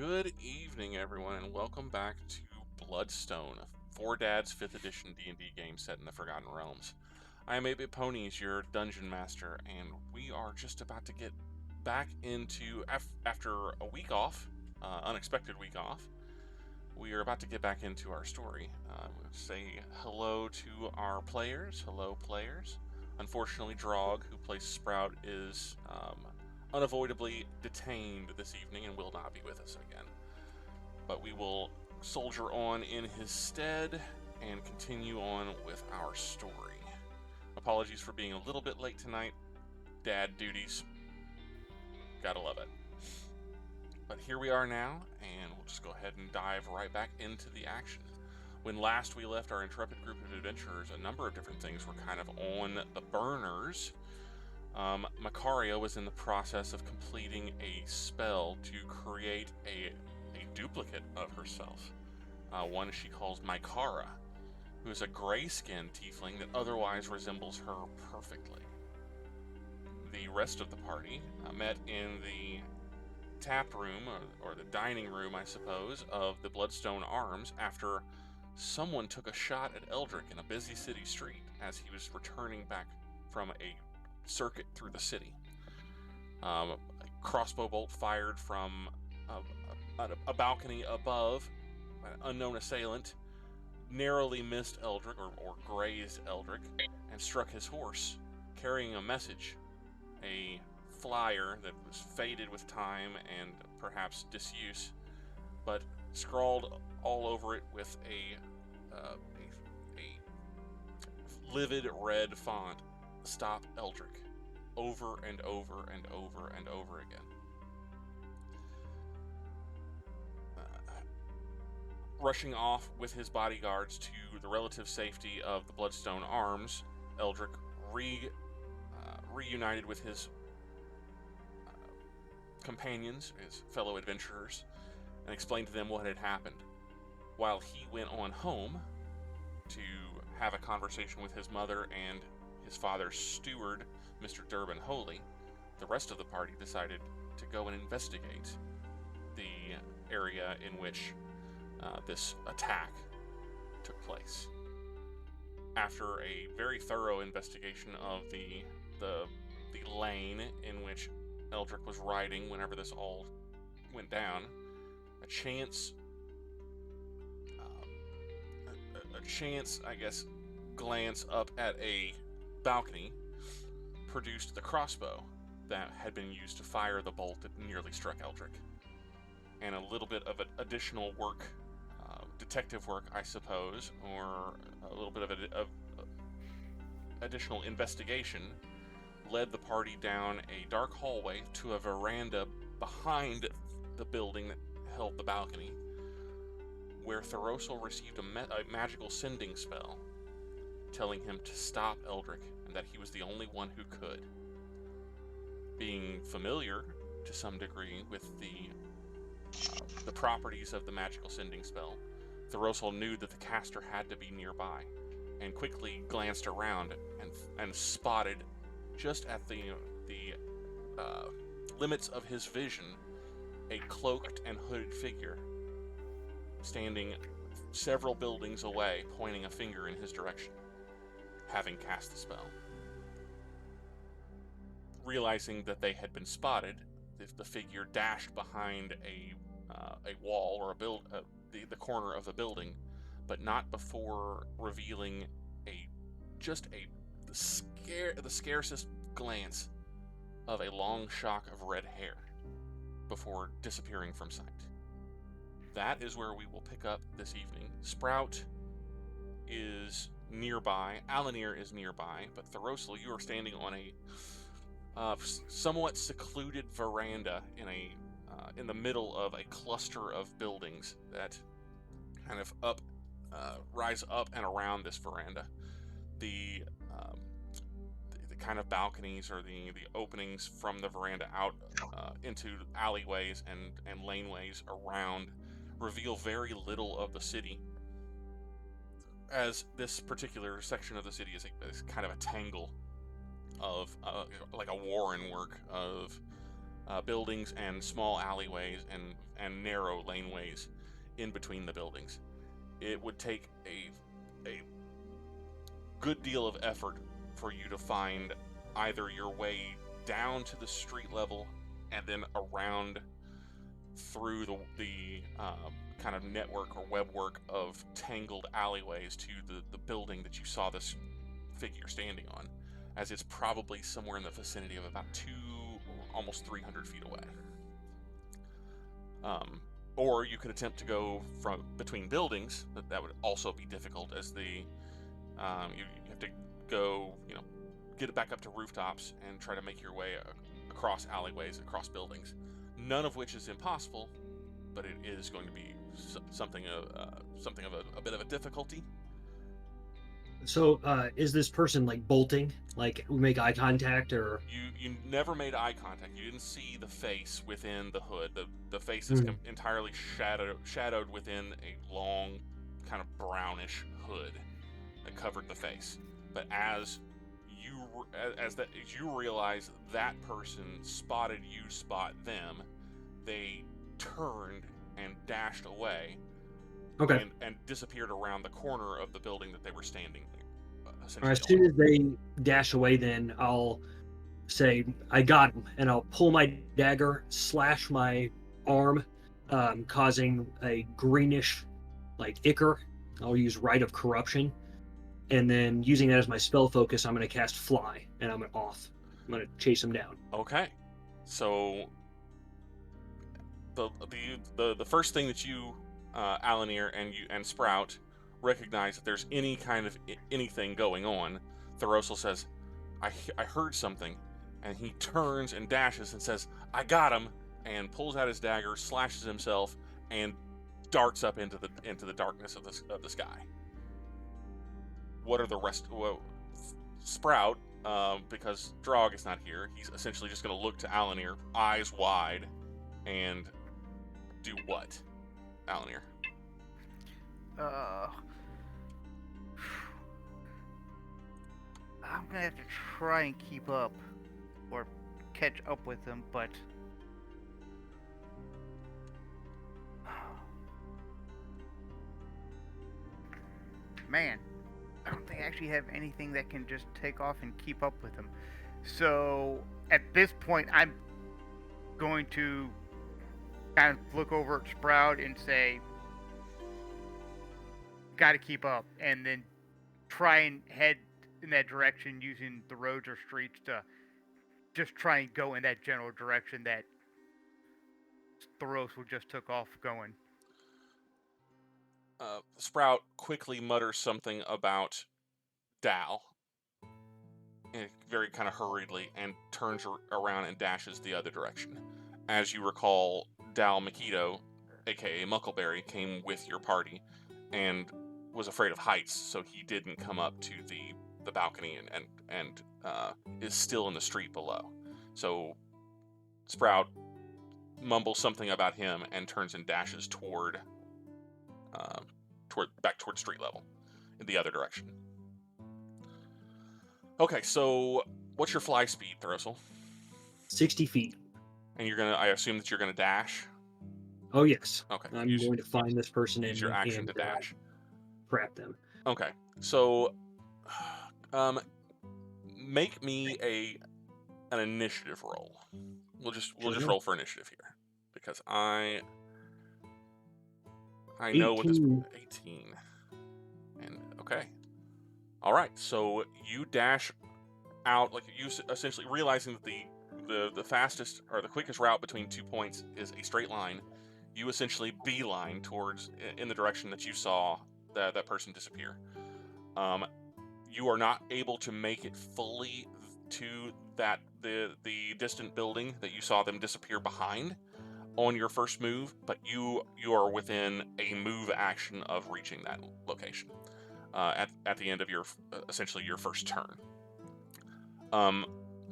Good evening, everyone, and welcome back to Bloodstone, 4Dad's 5th edition D&D game set in the Forgotten Realms. I am 8BitPonies, your dungeon master, and we are just about to get back into, after a week off, unexpected week off, we are about to get back into our story. We'll say hello to our players. Hello, players. Unfortunately, Draugg, who plays Sprout, is unavoidably detained this evening and will not be with us again. But we will soldier on in his stead and continue on with our story. Apologies for being a little bit late tonight. Dad duties. Gotta love it. But here we are now, and we'll just go ahead and dive right back into the action. When last we left our intrepid group of adventurers, a number of different things were kind of on the burners. Makaria was in the process of completing a spell to create a duplicate of herself. One she calls Makaria, who is a gray-skinned tiefling that otherwise resembles her perfectly. The rest of the party met in the tap room, or the dining room, I suppose, of the Bloodstone Arms after someone took a shot at Eldrick in a busy city street as he was returning back from a circuit through the city. A crossbow bolt fired from a balcony above, an unknown assailant, narrowly missed Eldrick, or grazed Eldrick, and struck his horse, carrying a message, a flyer that was faded with time and perhaps disuse, but scrawled all over it with a livid red font, "Stop Eldrick," over and over and over and over again. Rushing off with his bodyguards to the relative safety of the Bloodstone Arms, Eldrick reunited with his companions, his fellow adventurers, and explained to them what had happened. While he went on home to have a conversation with his mother and his father's steward, Mr. Durbin Holy, the rest of the party decided to go and investigate the area in which this attack took place. After a very thorough investigation of the lane in which Eldrick was riding whenever this all went down, a chance, I guess, glance up at a balcony produced the crossbow that had been used to fire the bolt that nearly struck Eldrick. And a little bit of additional work, detective work, I suppose, or a little bit of additional investigation, led the party down a dark hallway to a veranda behind the building that held the balcony, where Thoros'l received a magical sending spell, telling him to stop Eldrick and that he was the only one who could. Being familiar to some degree with the properties of the magical sending spell, Thoros'l knew that the caster had to be nearby, and quickly glanced around and spotted, just at the limits of his vision, a cloaked and hooded figure standing several buildings away, pointing a finger in his direction, having cast the spell. Realizing that they had been spotted, the figure dashed behind a wall or the corner of the building, but not before revealing the scarcest glance of a long shock of red hair before disappearing from sight. That is where we will pick up this evening. Sprout is nearby, Alanere is nearby, but Thoros'l, you are standing on a somewhat secluded veranda in the middle of a cluster of buildings that kind of rise up and around this veranda. The kind of balconies, or the openings from the veranda out into alleyways and laneways around, reveal very little of the city, as this particular section of the city is kind of a tangle of like a warren work of buildings and small alleyways and narrow laneways in between the buildings. It would take a good deal of effort for you to find either your way down to the street level and then around through the kind of network or web work of tangled alleyways to the building that you saw this figure standing on, as it's probably somewhere in the vicinity of about almost 300 feet away. Or you could attempt to go from between buildings, but that would also be difficult, as you have to go, get it back up to rooftops and try to make your way across alleyways, across buildings. None of which is impossible, but it is going to be something of a bit of a difficulty. So, is this person like bolting? Like we make eye contact, or you never made eye contact. You didn't see the face within the hood. The face is entirely shadowed within a long, kind of brownish hood that covered the face. But as you realize that person spotted you spot them, they turned and dashed away. Okay. And disappeared around the corner of the building that they were standing there. As soon as they dash away, then I'll say, I got him, and I'll pull my dagger, slash my arm, causing a greenish, like, ichor. I'll use Rite of Corruption, and then using that as my spell focus, I'm going to cast Fly, and I'm going to chase him down. Okay. So, the first thing that you, Alanere and Sprout, recognize that there's any kind of anything going on. Thoros'l says, I heard something, and he turns and dashes and says, I got him, and pulls out his dagger, slashes himself, and darts up into the darkness of the sky. What are the rest? Well, Sprout, because Draugg is not here, he's essentially just going to look to Alanere, eyes wide, and do what, Alanere? I'm gonna have to try and keep up or catch up with him, but man, I don't think I actually have anything that can just take off and keep up with him. So at this point, I'm going to kind of look over at Sprout and say, gotta keep up, and then try and head in that direction using the roads or streets to just try and go in that general direction that Thoros'l just took off going. Sprout quickly mutters something about Dal, very kind of hurriedly, and turns around and dashes the other direction. As you recall, Dal Makido, aka Muckleberry, came with your party and was afraid of heights, so he didn't come up to the balcony and is still in the street below. So Sprout mumbles something about him and turns and dashes toward street level in the other direction. Okay, so what's your fly speed, Thoros'l? 60 feet. And I assume that you're gonna dash? Oh yes. Okay. I'm going to find this person use your action to dash. Trap them. Okay. So make me an initiative roll. We'll just roll for initiative here, because I know what this 18. And okay. All right. So you dash out, like you essentially realizing that the fastest or the quickest route between 2 points is a straight line. You essentially beeline in the direction that you saw that person disappear. You are not able to make it fully to the distant building that you saw them disappear behind on your first move, but you are within a move action of reaching that location at the end of essentially your first turn.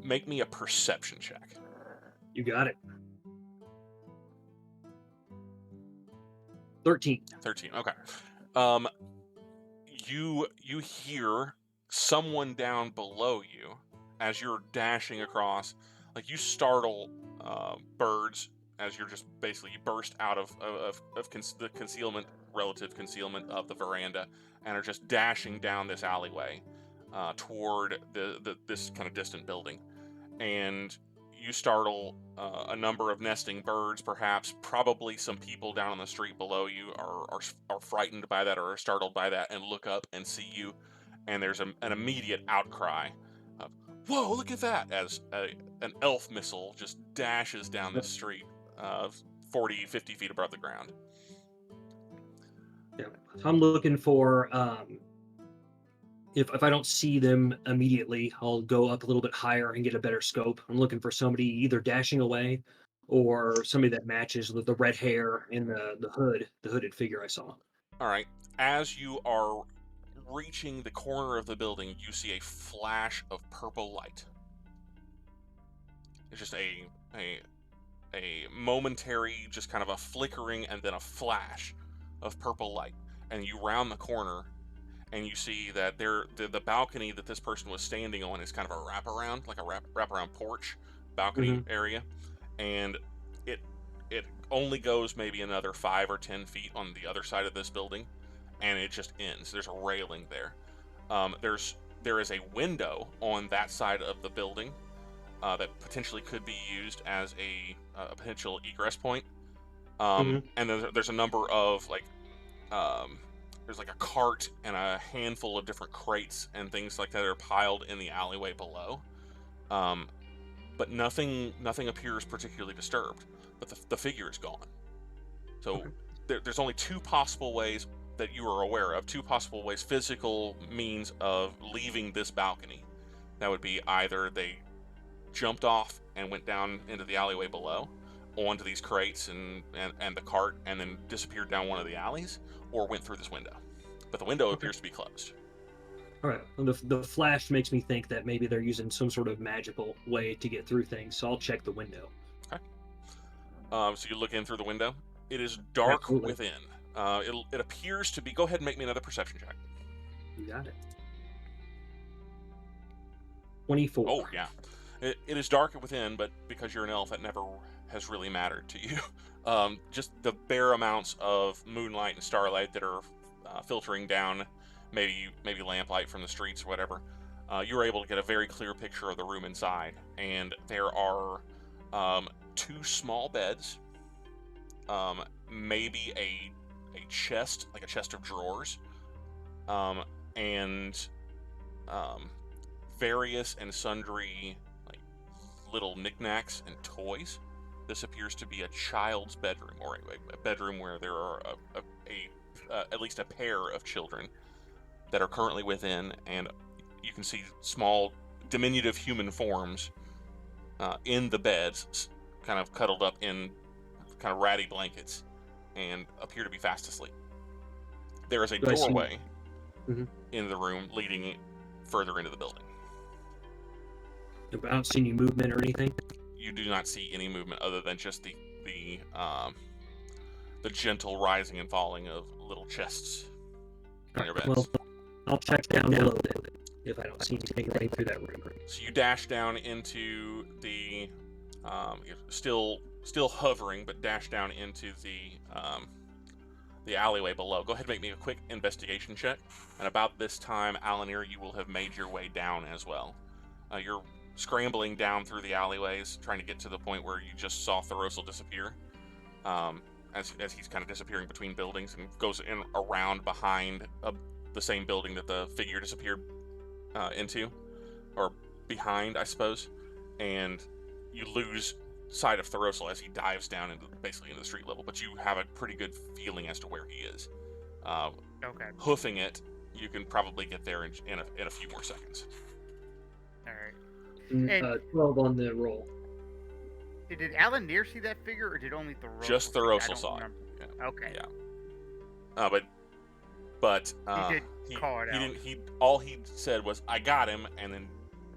Make me a perception check. You got it. 13. 13. Okay. You hear someone down below you as you're dashing across, like you startle birds as you're just basically, you burst out of the concealment, relative concealment of the veranda, and are just dashing down this alleyway toward this kind of distant building. And you startle a number of nesting birds, perhaps. Probably some people down on the street below you are frightened by that, or are startled by that, and look up and see you. And there's an immediate outcry of, "Whoa, look at that!" as an elf missile just dashes down this street 40, 50 feet above the ground. Yeah. I'm looking for, if I don't see them immediately, I'll go up a little bit higher and get a better scope. I'm looking for somebody either dashing away or somebody that matches with the red hair and the hooded figure I saw. All right. As you are reaching the corner of the building, you see a flash of purple light. It's just a momentary, just kind of a flickering and then a flash of purple light. And you round the corner and you see that the balcony that this person was standing on is kind of a wraparound, like a wraparound porch balcony area. And it only goes maybe another 5 or 10 feet on the other side of this building, and it just ends. There's a railing there. There is a window on that side of the building that potentially could be used as a potential egress point. And then there's a number of there's like a cart and a handful of different crates and things like that are piled in the alleyway below. But nothing appears particularly disturbed. But the figure is gone. So there's only two possible ways that you are aware of, two possible ways, physical means of leaving this balcony. That would be either they jumped off and went down into the alleyway below, onto these crates and the cart, and then disappeared down one of the alleys, or went through this window. But the window appears to be closed. All right. Well, the flash makes me think that maybe they're using some sort of magical way to get through things, so I'll check the window. Okay. So you look in through the window. It is dark within. It appears to be... Go ahead and make me another perception check. You got it. 24. Oh, yeah. It is dark within, but because you're an elf, that never has really mattered to you. Just the bare amounts of moonlight and starlight that are filtering down, maybe lamplight from the streets or whatever. You're able to get a very clear picture of the room inside, and there are 2 small beds, maybe a chest, like a chest of drawers, and various and sundry little knickknacks and toys. This appears to be a child's bedroom, or a bedroom where there are at least a pair of children that are currently within, and you can see small diminutive human forms in the beds, kind of cuddled up in kind of ratty blankets, and appear to be fast asleep. There is a doorway in the room leading further into the building. I don't see any movement or anything. You do not see any movement other than just the gentle rising and falling of little chests on your beds. Well, I'll check down below if I don't see anything running through that room. So you dash down into the still hovering, but dash down into the alleyway below. Go ahead and make me a quick investigation check. And about this time, Alanere, you will have made your way down as well. You're scrambling down through the alleyways, trying to get to the point where you just saw Thoros'l disappear, as he's kind of disappearing between buildings, and goes in around behind the same building that the figure disappeared into, or behind, I suppose, and you lose sight of Thoros'l as he dives down basically into the street level, but you have a pretty good feeling as to where he is. Okay. Hoofing it, you can probably get there in a few more seconds. All right. 12 on the roll. Did Alanere see that figure, or did only Thoros'l? Just Thoros'l saw it. Yeah. Okay. Yeah. But he did call it out. All he said was, "I got him," and then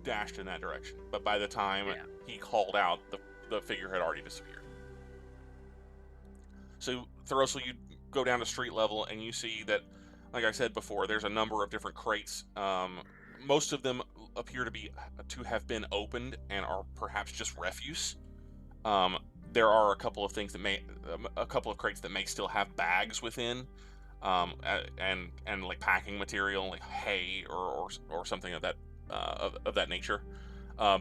dashed in that direction. But by the time he called out, the figure had already disappeared. So Thoros'l, you go down to street level and you see that, like I said before, there's a number of different crates. Most of them appear to have been opened and are perhaps just refuse. There are a couple of things that a couple of crates that may still have bags within, and like packing material, like hay or something of that nature.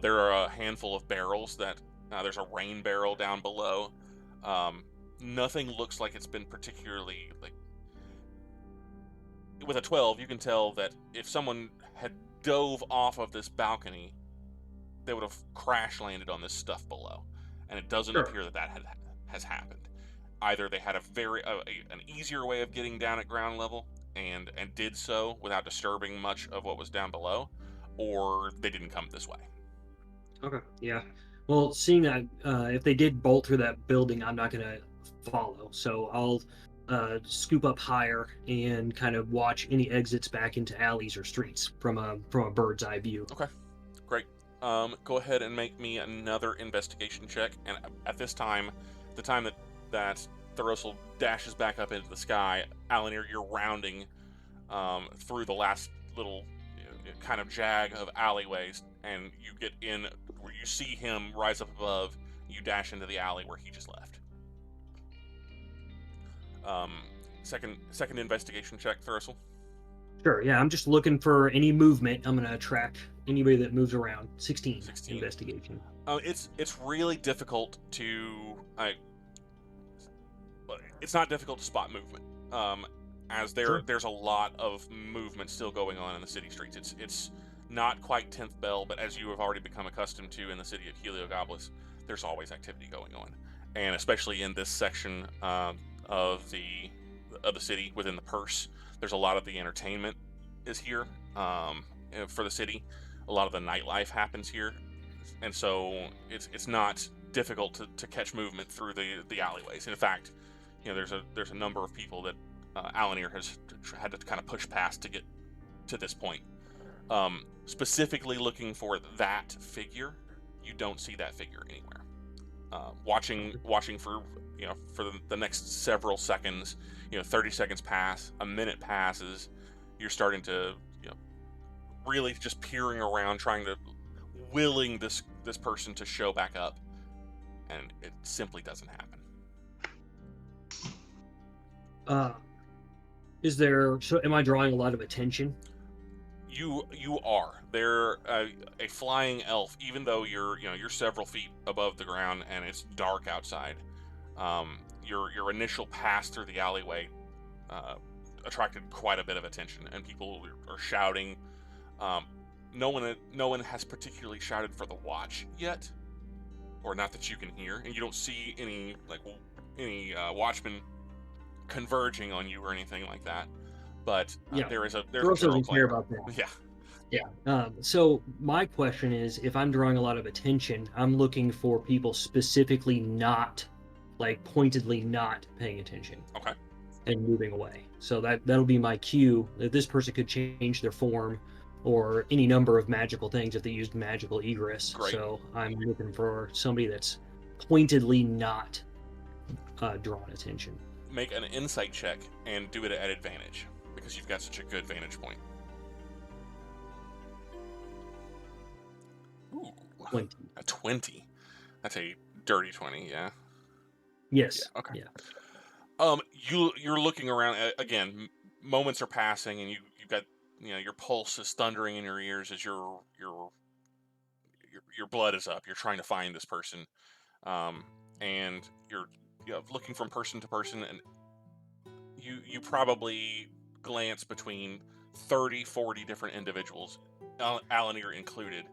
There are a handful of barrels that there's a rain barrel down below. Nothing looks like it's been particularly like. With a 12, you can tell that if someone had dove off of this balcony, they would have crash landed on this stuff below, and it doesn't Sure. appear that has happened. Either they had an easier way of getting down at ground level and did so without disturbing much of what was down below, or they didn't come this way. Okay. Yeah. Well, seeing that if they did bolt through that building, I'm not gonna follow. So I'll scoop up higher and kind of watch any exits back into alleys or streets from a bird's eye view. Okay, great. Go ahead and make me another investigation check. And at this time, the time that Thoros'l dashes back up into the sky, Alanere, you're rounding through the last little kind of jag of alleyways, and you get in where you see him rise up above. You dash into the alley where he just left. Second investigation check, Thoros'l. Sure. Yeah. I'm just looking for any movement. I'm gonna track anybody that moves around. 16. Investigation. It's really difficult to. It's not difficult to spot movement. As there's a lot of movement still going on in the city streets. It's not quite 10th bell, but as you have already become accustomed to in the city of Heliogopolis, there's always activity going on, and especially in this section of the city within the purse, there's a lot of the entertainment is here for the city. A lot of the nightlife happens here, and so it's not difficult to catch movement through the alleyways. In fact, there's a number of people that Alanere has had to kind of push past to get to this point. Specifically looking for that figure, you don't see that figure anywhere. Watching for the next several seconds, 30 seconds pass, a minute passes, you're starting to really just peering around, willing this person to show back up, and it simply doesn't happen. Am I drawing a lot of attention? You are. They're a flying elf, even though you're several feet above the ground and it's dark outside. Your initial pass through the alleyway attracted quite a bit of attention, and people are shouting. No one has particularly shouted for the watch yet, or not that you can hear, and you don't see any watchmen converging on you or anything like that. But there's a general care about that. Yeah. So my question is, if I'm drawing a lot of attention, I'm looking for people specifically not, pointedly not paying attention. Okay. And moving away. So that'll be my cue that this person could change their form or any number of magical things if they used magical egress. Great. So I'm looking for somebody that's pointedly not drawing attention. Make an insight check and do it at advantage, because you've got such a good vantage point. Ooh, 20. A 20. That's a dirty 20, yeah? Yes. Yeah, okay. Yeah. You're looking around, again, moments are passing, and you've got, your pulse is thundering in your ears as your blood is up. You're trying to find this person, and you're looking from person to person, and you probably glance between 30, 40 different individuals, Alanere included,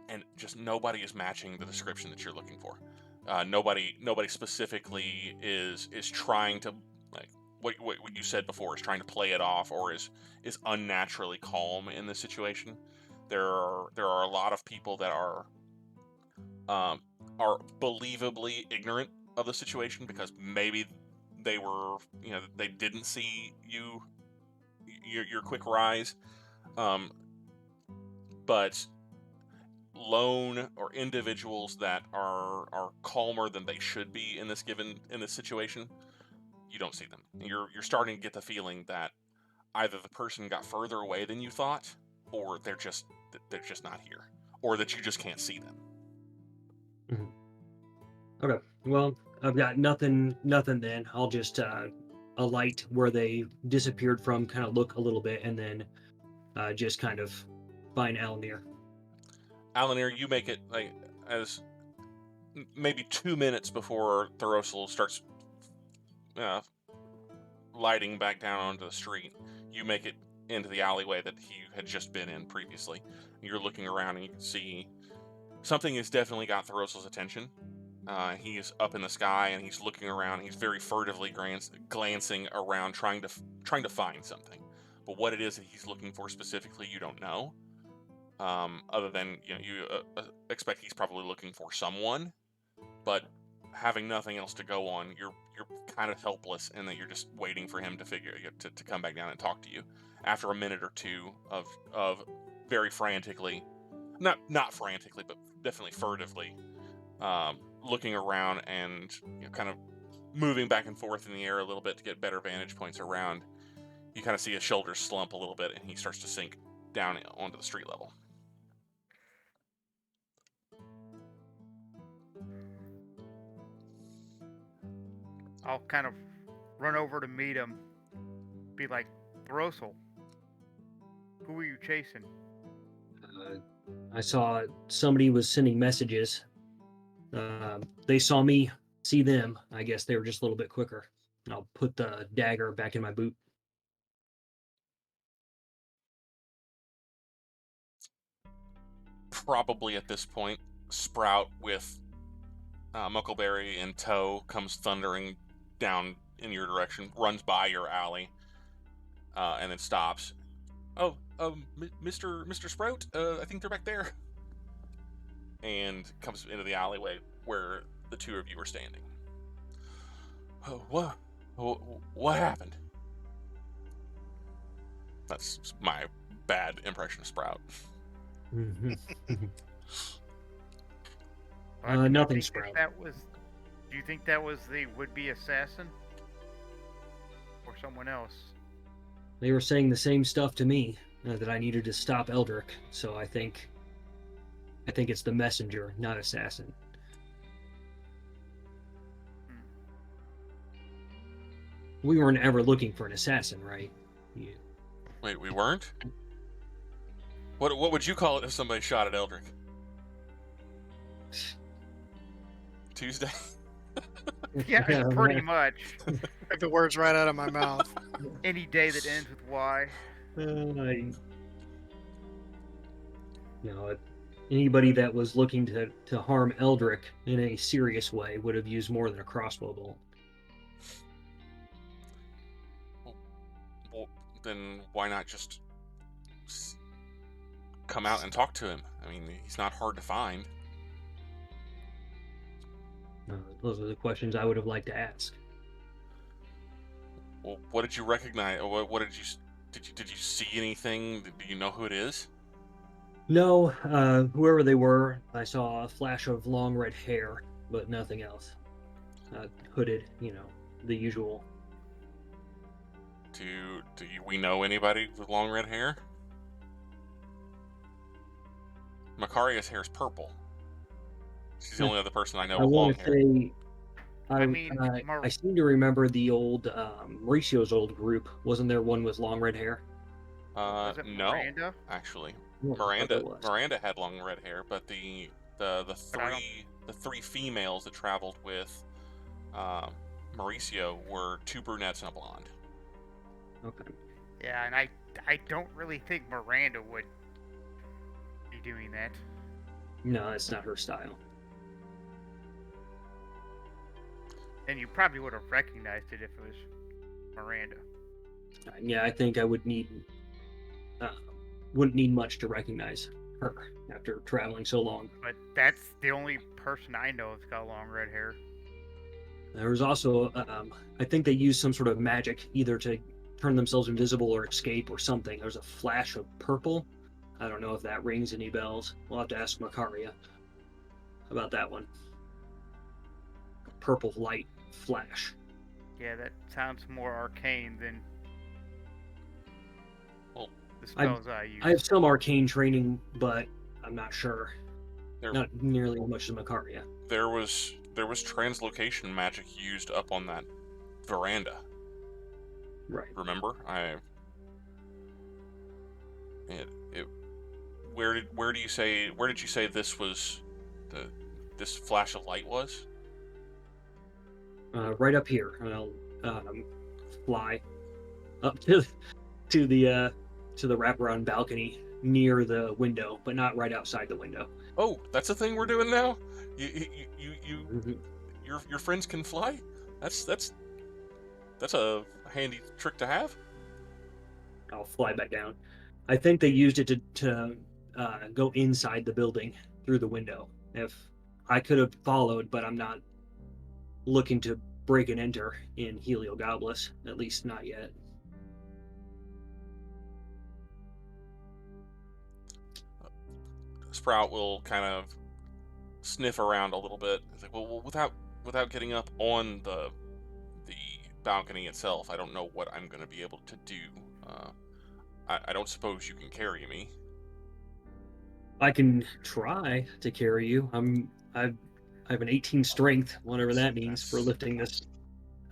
and just nobody is matching the description that you're looking for. Nobody specifically is trying to, what you said before, is trying to play it off or is unnaturally calm in this situation. There are a lot of people that are believably ignorant of the situation, because maybe they were, they didn't see your quick rise, but lone or individuals that are calmer than they should be in this situation, you don't see them. You're starting to get the feeling that either the person got further away than you thought, or they're just they're just not here, or that you just can't see them. Okay. Well, I've got nothing then. I'll just alight where they disappeared from, kind of look a little bit, and then just kind of find Alanere. Alanere, you make it like as maybe 2 minutes before Thoros'l starts lighting back down onto the street. You make it into the alleyway that he had just been in previously. You're looking around and you can see something has definitely got Thoros'l's attention. He's up in the sky and he's looking around. He's very furtively glancing around, trying to find something. But what it is that he's looking for specifically, you don't know. Other than you expect he's probably looking for someone, but having nothing else to go on, you're kind of helpless, and that you're just waiting for him to come back down and talk to you. After a minute or two of very frantically, not frantically, but definitely furtively, looking around and kind of moving back and forth in the air a little bit to get better vantage points around, you kind of see his shoulders slump a little bit, and he starts to sink down onto the street level. I'll kind of run over to meet him, be like, Thoros'l, who were you chasing? I saw somebody was sending messages. They saw me see them. I guess they were just a little bit quicker. I'll put the dagger back in my boot. Probably at this point, Sprout with Muckleberry in tow comes thundering down in your direction, runs by your alley, and then stops. Oh, Mr. Sprout, I think they're back there. And comes into the alleyway where the two of you are standing. What happened? That's my bad impression of Sprout. Nothing, Sprout. Do you think that was the would-be assassin? Or someone else? They were saying the same stuff to me, that I needed to stop Eldrick, so I think it's the messenger, not assassin. We weren't ever looking for an assassin, right? Yeah. Wait, we weren't? What would you call it if somebody shot at Eldrick? Tuesday? Yeah, pretty much. Took the words right out of my mouth. Any day that ends with Y. Anybody that was looking to harm Eldrick in a serious way would have used more than a crossbow bolt. Well, then why not just come out and talk to him? I mean, he's not hard to find. Those are the questions I would have liked to ask. Well, what did you recognize? What did you see anything? Do you know who it is? No, whoever they were, I saw a flash of long red hair, but nothing else. Hooded, the usual. Do we know anybody with long red hair? Makaria's hair is purple. She's the only other person I know with long hair. I seem to remember the old Mauricio's old group. Wasn't there one with long red hair? Was it No, Miranda? actually, Yeah, Miranda had long red hair, but the three females that traveled with Mauricio were two brunettes and a blonde. Okay. Yeah, and I don't really think Miranda would be doing that. No, that's not her style. And you probably would have recognized it if it was Miranda. Yeah, I think I wouldn't need much to recognize her after traveling so long. But that's the only person I know that's got long red hair. There was also, I think they used some sort of magic, either to turn themselves invisible or escape or something. There's a flash of purple. I don't know if that rings any bells. We'll have to ask Makaria about that one. Purple light flash. Yeah, that sounds more arcane than... Well, the spells I use. I have some arcane training, but I'm not sure. There, Not nearly as much as Makaria. there was translocation magic used up on that veranda. Right. Remember? Where did you say this was this flash of light was? Right up here, and I'll fly up to the wraparound balcony near the window, but not right outside the window. Oh, that's a thing we're doing now. Your friends can fly. That's a handy trick to have. I'll fly back down. I think they used it to go inside the building through the window. If I could have followed, but I'm not looking to break and enter in Heliogoblus, at least not yet. Sprout will kind of sniff around a little bit. He's like, well, without getting up on the balcony itself, I don't know what I'm going to be able to do. I don't suppose you can carry me. I can try to carry you. I have an 18 strength, whatever that means, for lifting this.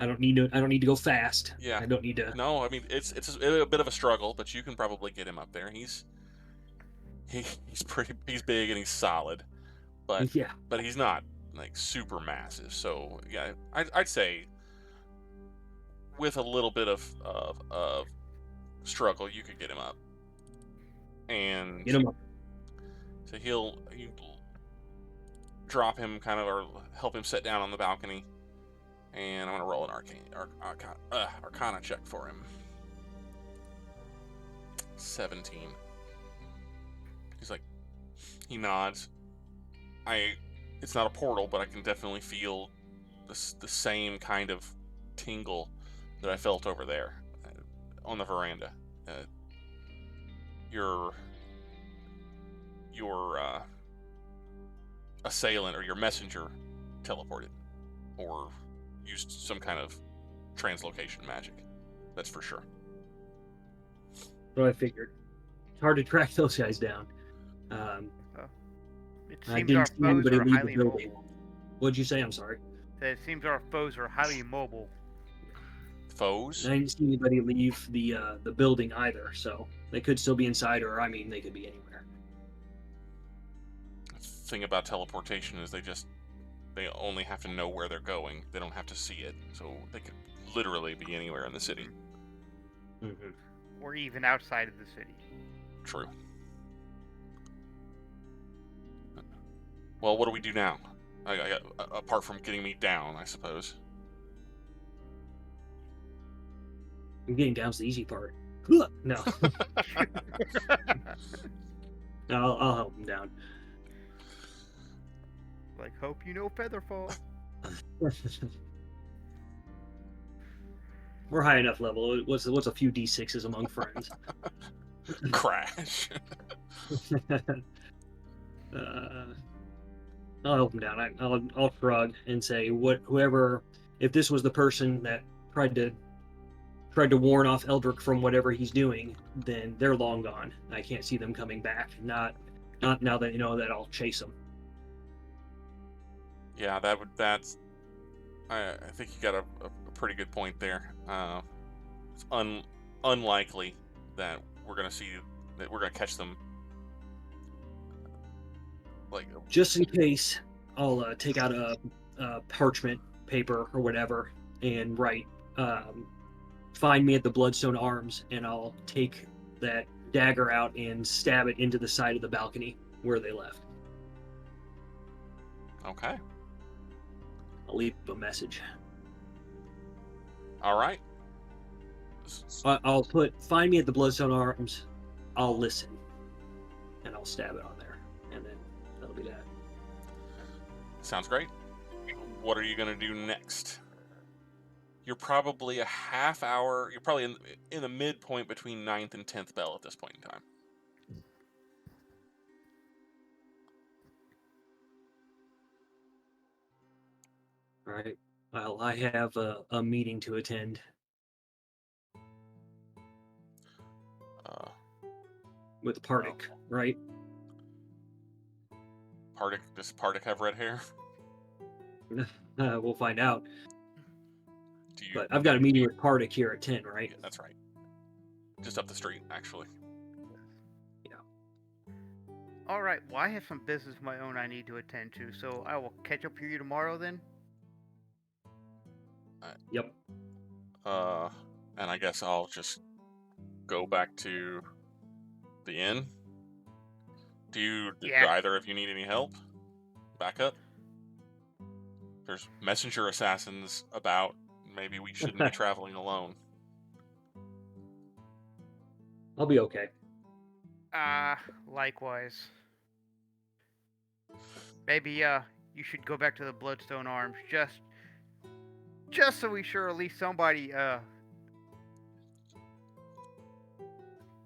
I don't need to go fast. Yeah. I don't need to. No, I mean it's a bit of a struggle, but you can probably get him up there. He's big and he's solid, but Yeah. but he's not like super massive. So yeah, I'd say with a little bit of struggle, you could get him up. And Get him up. so you drop him kind of, or help him sit down on the balcony. And I'm gonna roll an Arcana check for him. 17. He's like, he nods. It's not a portal, but I can definitely feel the same kind of tingle that I felt over there on the veranda. Your assailant or your messenger teleported, or used some kind of translocation magic. That's for sure. So I figured. It's hard to track those guys down. It I seems didn't our see foes anybody are leave the highly building. mobile. What'd you say? I'm sorry. It seems our foes are highly mobile. Foes? I didn't see anybody leave the building either, so they could still be inside, or they could be anywhere. The thing about teleportation is they only have to know where they're going. They don't have to see it, so they could literally be anywhere in the city. Mm-hmm. Or even outside of the city. True. Well, what do we do now? Apart from getting me down, I suppose. Getting down's the easy part. No. I'll help him down. Like, hope you know Featherfall. We're high enough level. What's a few d6s among friends? Crash. I'll help him down. I'll shrug and say, whoever, if this was the person that tried to warn off Eldrick from whatever he's doing, then they're long gone. I can't see them coming back. Not now that that I'll chase them. Yeah, I think you got a pretty good point there. It's unlikely that we're gonna catch them. Like, just in case, I'll take out a parchment paper or whatever and write, find me at the Bloodstone Arms, and I'll take that dagger out and stab it into the side of the balcony where they left. Okay. I'll leave a message. All right. I'll put, find me at the Bloodstone Arms, I'll listen, and I'll stab it on there, and then that'll be that. Sounds great. What are you going to do next? You're probably a half hour, you're probably in the midpoint between 9th and 10th bell at this point in time. All right. Well, I have a meeting to attend. with Pardik, right? Does Pardik have red hair? We'll find out. Do you? But I've got a meeting with Pardik here at 10, right? Yeah, that's right. Just up the street, actually. All right. Well, I have some business of my own I need to attend to, so I will catch up with you tomorrow then. Yep. And I guess I'll just go back to the inn. Do either of you need any help? Backup? There's messenger assassins about. Maybe we shouldn't be traveling alone. I'll be okay. Likewise. Maybe, you should go back to the Bloodstone Arms, just so we sure at least somebody,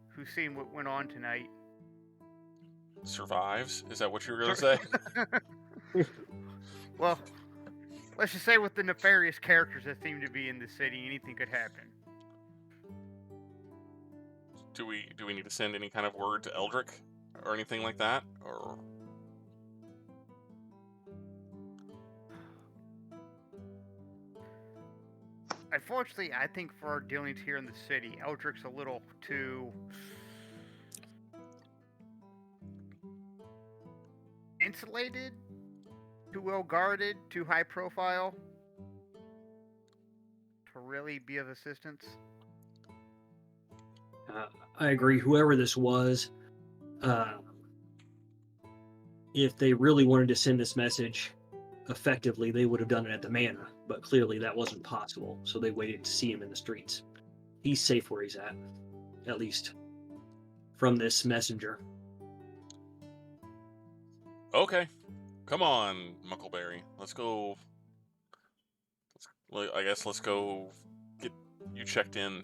who's seen what went on tonight Survives? Is that what you were going to say? Well, let's just say with the nefarious characters that seem to be in the city, anything could happen. Do we need to send any kind of word to Eldrick or anything like that? Or unfortunately, I think for our dealings here in the city, Eldrick's a little too insulated, too well guarded, too high profile to really be of assistance. I agree. Whoever this was, if they really wanted to send this message effectively, they would have done it at the manor. But clearly that wasn't possible, so they waited to see him in the streets. He's safe where he's at least from this messenger. okay, come on, Muckleberry. Let's go. I guess let's go get you checked in.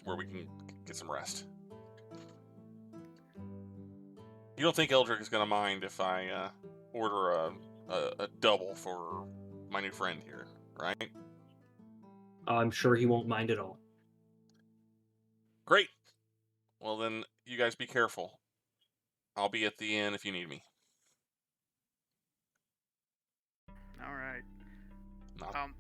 Where we can get some rest. You don't think Eldrick is going to mind if I order a double for my new friend here, right? I'm sure he won't mind at all. Great. Well, then, you guys be careful. I'll be at the inn if you need me. All right.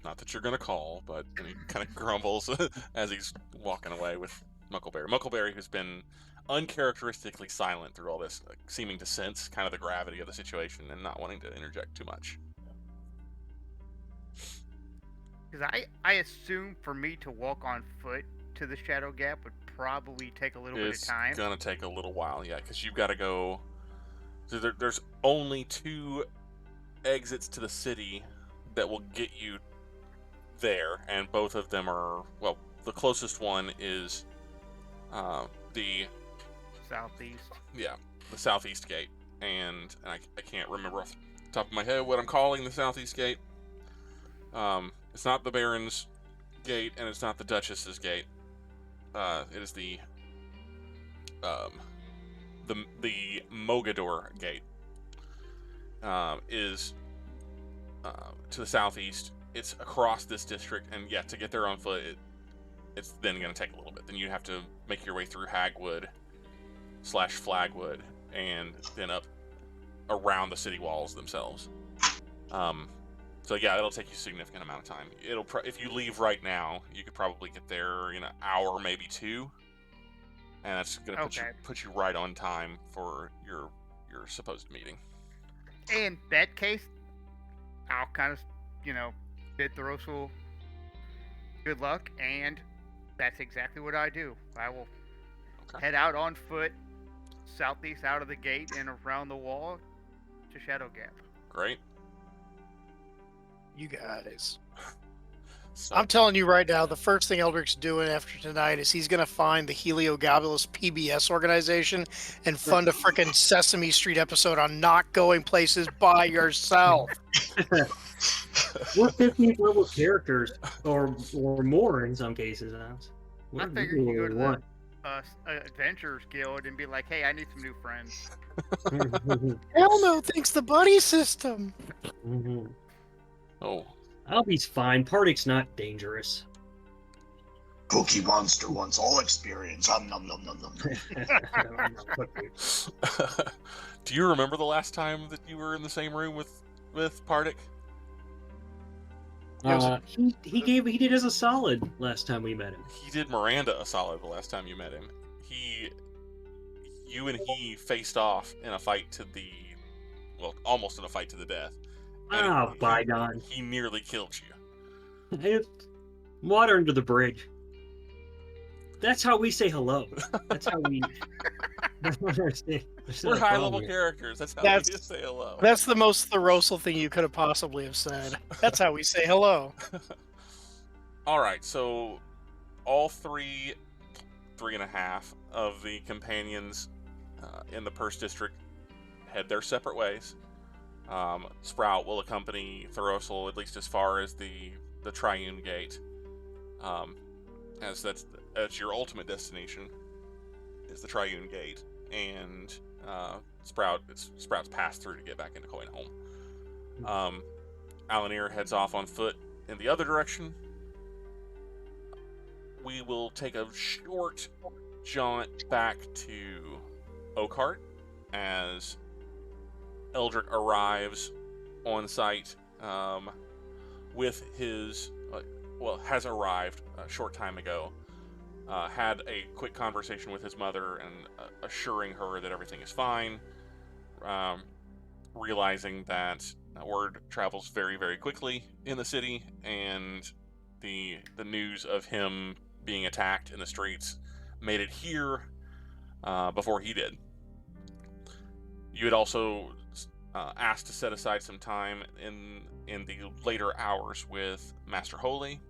Not that you're going to call, but and he kind of grumbles as he's walking away with Muckleberry. Muckleberry, who's been uncharacteristically silent through all this, seeming to sense kind of the gravity of the situation and not wanting to interject too much. Because I assume for me to walk on foot to the Shadow Gap would probably take a little bit of time. It's going to take a little while, yeah, because you've got to go... So there's only 2 exits to the city that will get you there, and both of them are, well, the closest one is the southeast. Yeah, the southeast gate, and I can't remember off the top of my head what I'm calling the southeast gate. It's not the Baron's gate, and it's not the Duchess's gate. It is the Mogador gate. Is to the southeast. It's across this district, and yeah, to get there on foot, it's then going to take a little bit. Then you have to make your way through Hagwood/Flagwood, and then up around the city walls themselves. So yeah, it'll take you a significant amount of time. If you leave right now, you could probably get there in an hour, maybe 2, and that's going to put you right on time for your supposed meeting. In that case, I'll kind of, bid Thoros'l good luck, and that's exactly what I do. I will head out on foot, southeast out of the gate and around the wall to Shadow Gap. Great. You guys. So, I'm telling you right now, the first thing Eldrick's doing after tonight is he's going to find the Heliogabalus PBS organization and fund a frickin' Sesame Street episode on not going places by yourself. We're 15th level characters, or more in some cases. I figured you go to the Adventurers Guild and be like, hey, I need some new friends. Hell no, thanks the buddy system. Oh. I'll be fine. Pardik's not dangerous. Cookie Monster wants all experience. Nom nom nom nom nom. Do you remember the last time that you were in the same room with Pardik? He did us a solid last time we met him. He did Miranda a solid the last time you met him. You and he faced off in a fight to the, well, almost in a fight to the death. And bygone. He nearly killed you. Water under the bridge. That's how we say hello. That's how we. We're high-level characters. That's how we say hello. That's the most Thoros'l thing you could have possibly have said. That's how we say hello. All right, so all three and a half of the companions in the Purse District head their separate ways. Sprout will accompany Thoros'l at least as far as the Triune Gate, as that's your ultimate destination is the Triune Gate, and Sprout's passed through to get back into Coin Home. Alanere heads off on foot in the other direction. We will take a short jaunt back to Oakheart as Eldrick arrives on site with his, has arrived a short time ago. Had a quick conversation with his mother and assuring her that everything is fine. Realizing that word travels very, very quickly in the city, and the news of him being attacked in the streets made it here before he did. You had also asked to set aside some time in the later hours with Master Holy,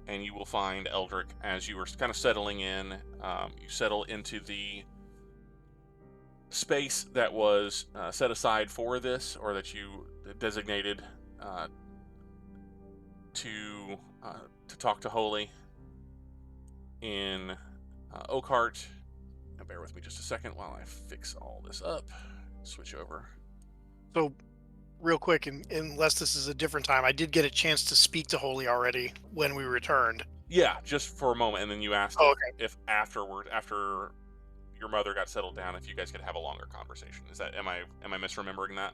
and you will find Eldrick as you were kind of settling in. You settle into the space that was set aside for this, or that you designated to talk to Holy in Oakheart. Now bear with me just a second while I fix all this up. Switch over. So, real quick, unless this is a different time, I did get a chance to speak to Holy already when we returned. Yeah, just for a moment, and then you asked if afterward, after your mother got settled down, if you guys could have a longer conversation. Is that am I misremembering that?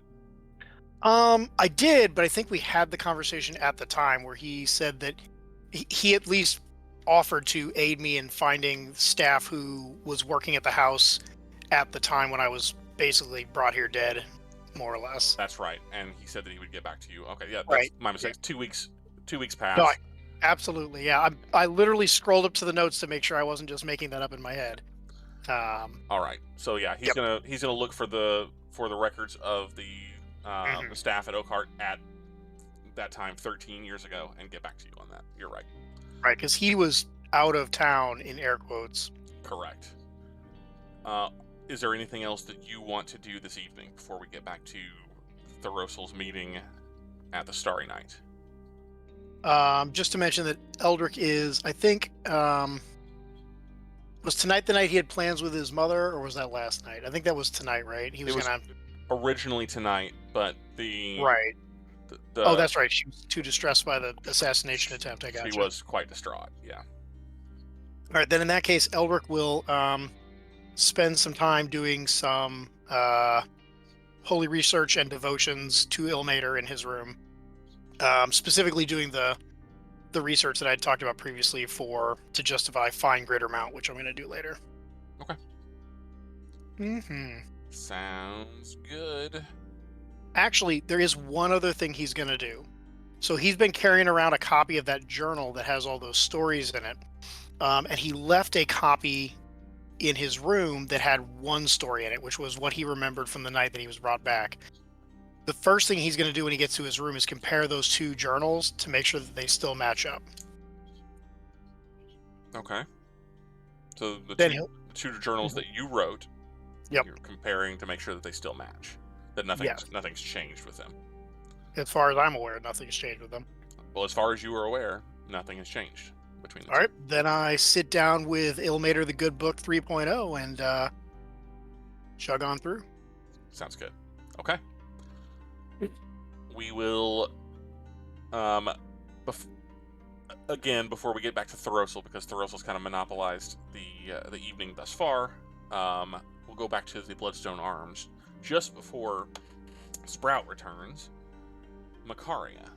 I did, but I think we had the conversation at the time where he said that he at least offered to aid me in finding staff who was working at the house at the time when I was basically brought here dead, more or less. That's right, and he said that he would get back to you. Okay, yeah, that's right. My mistake. Yeah. 2 weeks. 2 weeks passed. No, absolutely, yeah. I literally scrolled up to the notes to make sure I wasn't just making that up in my head. All right, so yeah, he's gonna look for the records of the staff at Oakheart at that time 13 years ago and get back to you on that. You're right. Right, because he was out of town, in air quotes. Correct. Is there anything else that you want to do this evening before we get back to Thoros'l's meeting at the Starry Night? Just to mention that Eldrick is, I think, was tonight the night he had plans with his mother, or was that last night? I think that was tonight, right? He was gonna originally tonight, but right. Oh, that's right. She was too distressed by the assassination attempt. I got you. She was quite distraught. Yeah. All right, then in that case, Eldrick will spend some time doing some holy research and devotions to Ilmater in his room. Specifically doing the research that I had talked about previously to justify Fine Greater Mount, which I'm going to do later. Okay. Mm-hmm. Sounds good. Actually, there is one other thing he's going to do. So he's been carrying around a copy of that journal that has all those stories in it. And he left a copy in his room that had one story in it, which was what he remembered from the night that he was brought back. The first thing he's going to do when he gets to his room is compare those two journals to make sure that they still match up. Okay. So the two journals that you wrote, you're comparing to make sure that they still match. That nothing's changed with them. As far as I'm aware, nothing's changed with them. Well, as far as you are aware, nothing has changed between them. All right, then I sit down with Ilmater the Good Book 3.0 and chug on through. Sounds good. Okay. We will again, before we get back to Thoros'l, because Thoros'l's kind of monopolized the evening thus far, we'll go back to the Bloodstone arms. Just before Sprout returns, Makaria,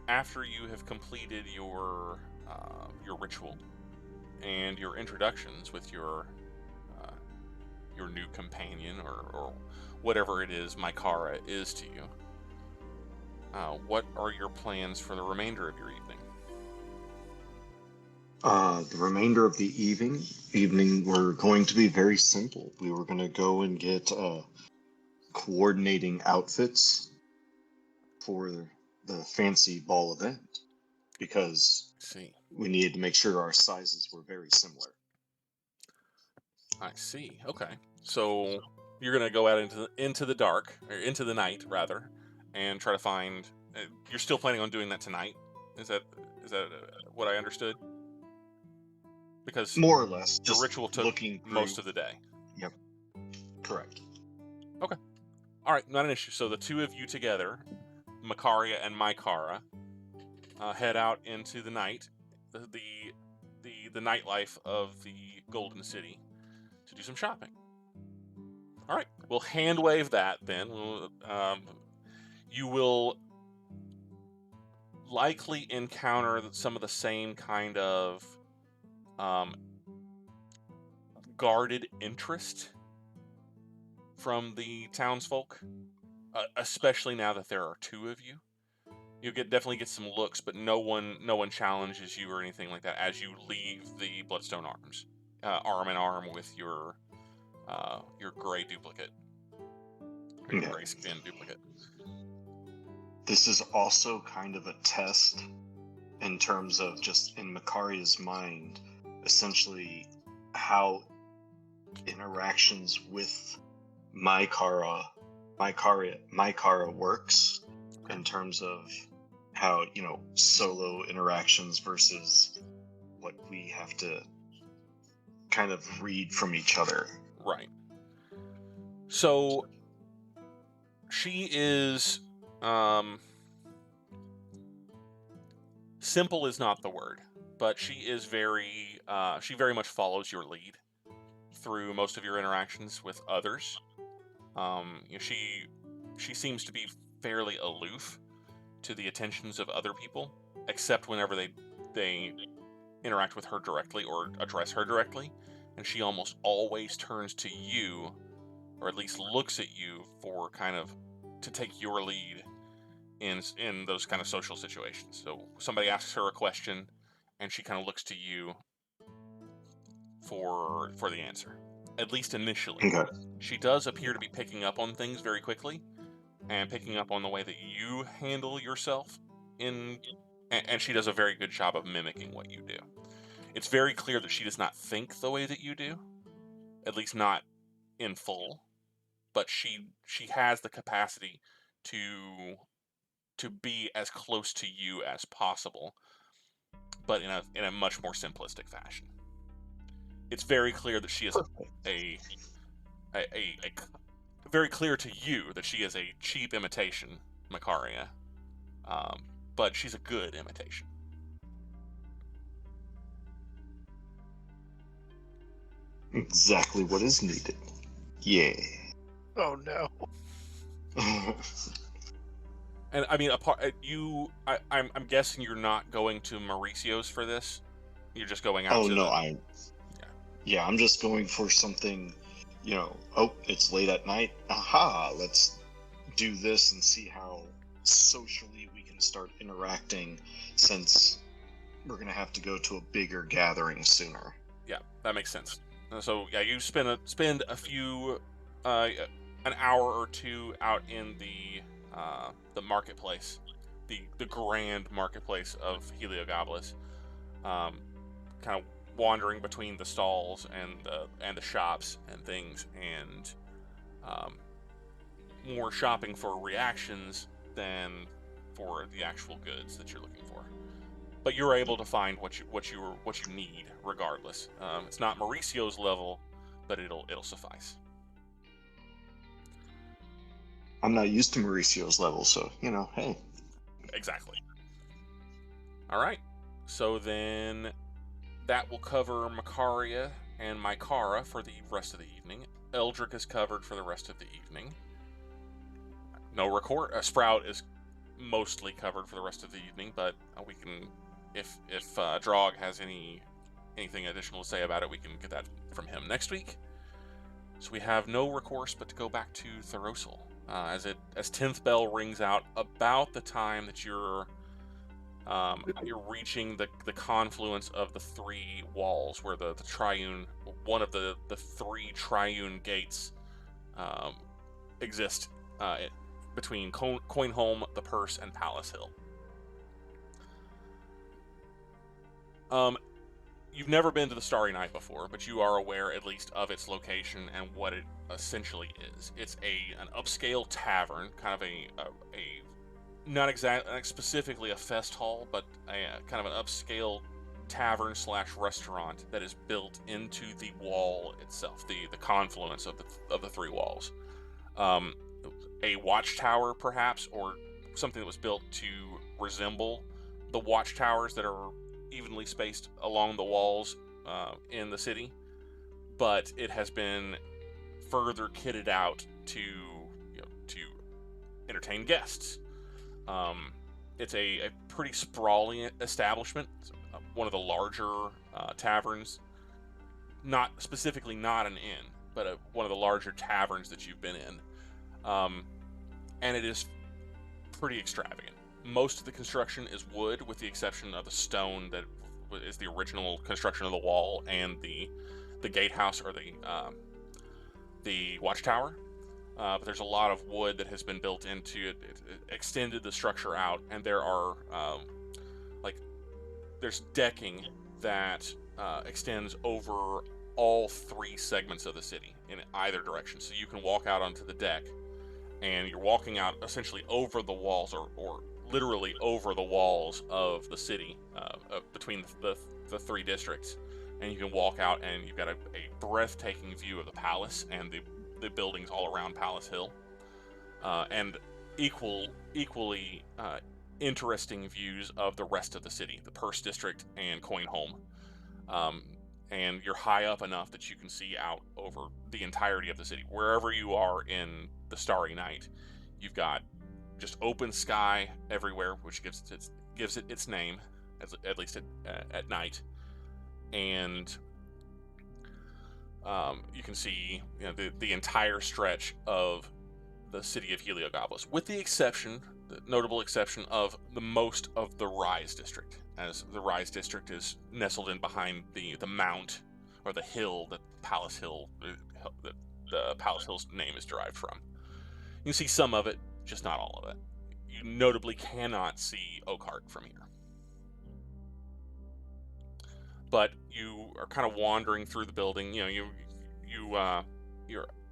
after you have completed your ritual and your introductions with your new companion, or whatever it is Makaria is to you, what are your plans for the remainder of your evening? The remainder of the evening, we're going to be very simple. We were going to go and get coordinating outfits for the fancy ball event, because we needed to make sure our sizes were very similar. I see. Okay, so you're gonna go out into the dark, or into the night rather, and try to find. You're still planning on doing that tonight? Is that what I understood? Because more or less, the ritual took most of the day. Yep, correct. Okay, all right, not an issue. So the two of you together, Makaria and Mykara, head out into the night, the nightlife of the Golden City, to do some shopping. All right, we'll hand wave that then. You will likely encounter some of the same kind of guarded interest from the townsfolk, especially now that there are two of you. You definitely get some looks, but no one challenges you or anything like that as you leave the Bloodstone arms, arm in arm with your gray duplicate, or your gray skin duplicate. This is also kind of a test in terms of just in Makaria's mind, essentially how interactions with Mykara works in terms of how, solo interactions versus what we have to kind of read from each other. Right. So she is simple is not the word, but she is she very much follows your lead through most of your interactions with others. She seems to be fairly aloof to the attentions of other people, except whenever they interact with her directly or address her directly, and she almost always turns to you, or at least looks at you for kind of to take your lead in those kind of social situations. So somebody asks her a question, and she kind of looks to you for the answer, at least initially. Okay. She does appear to be picking up on things very quickly, and picking up on the way that you handle yourself, and she does a very good job of mimicking what you do. It's very clear that she does not think the way that you do, at least not in full, but she has the capacity to be as close to you as possible, but in a much more simplistic fashion. It's very clear that she is very clear to you that she is a cheap imitation, Makaria, but she's a good imitation. Exactly what is needed. Yeah. Oh no. And I mean, I'm guessing you're not going to Mauricio's for this. You're just going out. Oh no, I'm just going for something. It's late at night. Aha, let's do this and see how socially we can start interacting, since we're gonna have to go to a bigger gathering sooner. Yeah, that makes sense. So yeah, you spend a few an hour or two out in the marketplace, the grand marketplace of Heliogabalus, kind of wandering between the stalls and the shops and things, and more shopping for reactions than for the actual goods that you're looking for. But you're able to find what you need regardless. It's not Mauricio's level, but it'll suffice. I'm not used to Mauricio's level, so hey. Exactly. All right. So then that will cover Makaria and Mykara for the rest of the evening. Eldrick is covered for the rest of the evening. No record. Sprout is mostly covered for the rest of the evening, but we can, if Draugg has anything additional to say about it, we can get that from him next week. So we have no recourse but to go back to Thoros'l. As 10th bell rings out, about the time that you're reaching the confluence of the three walls, where the triune, one of the three triune gates exist between Coinholm, the Purse, and Palace Hill. You've never been to the Starry Night before, but you are aware at least of its location and what it essentially is. It's an upscale tavern, kind of a not specifically a fest hall, but kind of an upscale tavern / restaurant that is built into the wall itself, the confluence of the three walls. A watchtower, perhaps, or something that was built to resemble the watchtowers that are evenly spaced along the walls in the city, but it has been further kitted out to entertain guests. It's a pretty sprawling establishment. It's one of the larger taverns, not an inn, but one of the larger taverns that you've been in, and it is pretty extravagant. Most of the construction is wood, with the exception of the stone that is the original construction of the wall and the gatehouse, or the watchtower. But there's a lot of wood that has been built into it. It extended the structure out, and there are there's decking that extends over all three segments of the city in either direction. So you can walk out onto the deck, and you're walking out essentially over the walls, or literally over the walls of the city, between the three districts, and you can walk out and you've got a breathtaking view of the palace and the buildings all around Palace Hill, and equally interesting views of the rest of the city, the Purse District and Coinholm. And you're high up enough that you can see out over the entirety of the city. Wherever you are in the Starry Night, you've got just open sky everywhere, which gives it its name, at least at night. And you can see the entire stretch of the city of Heliogopolis, with the notable exception of the most of the Rise District, as the Rise District is nestled in behind the mount, or the hill that Palace Hill, the Palace Hill's name is derived from. You can see some of it, just not all of it. You notably cannot see Oakhart from here. But you are kind of wandering through the building. You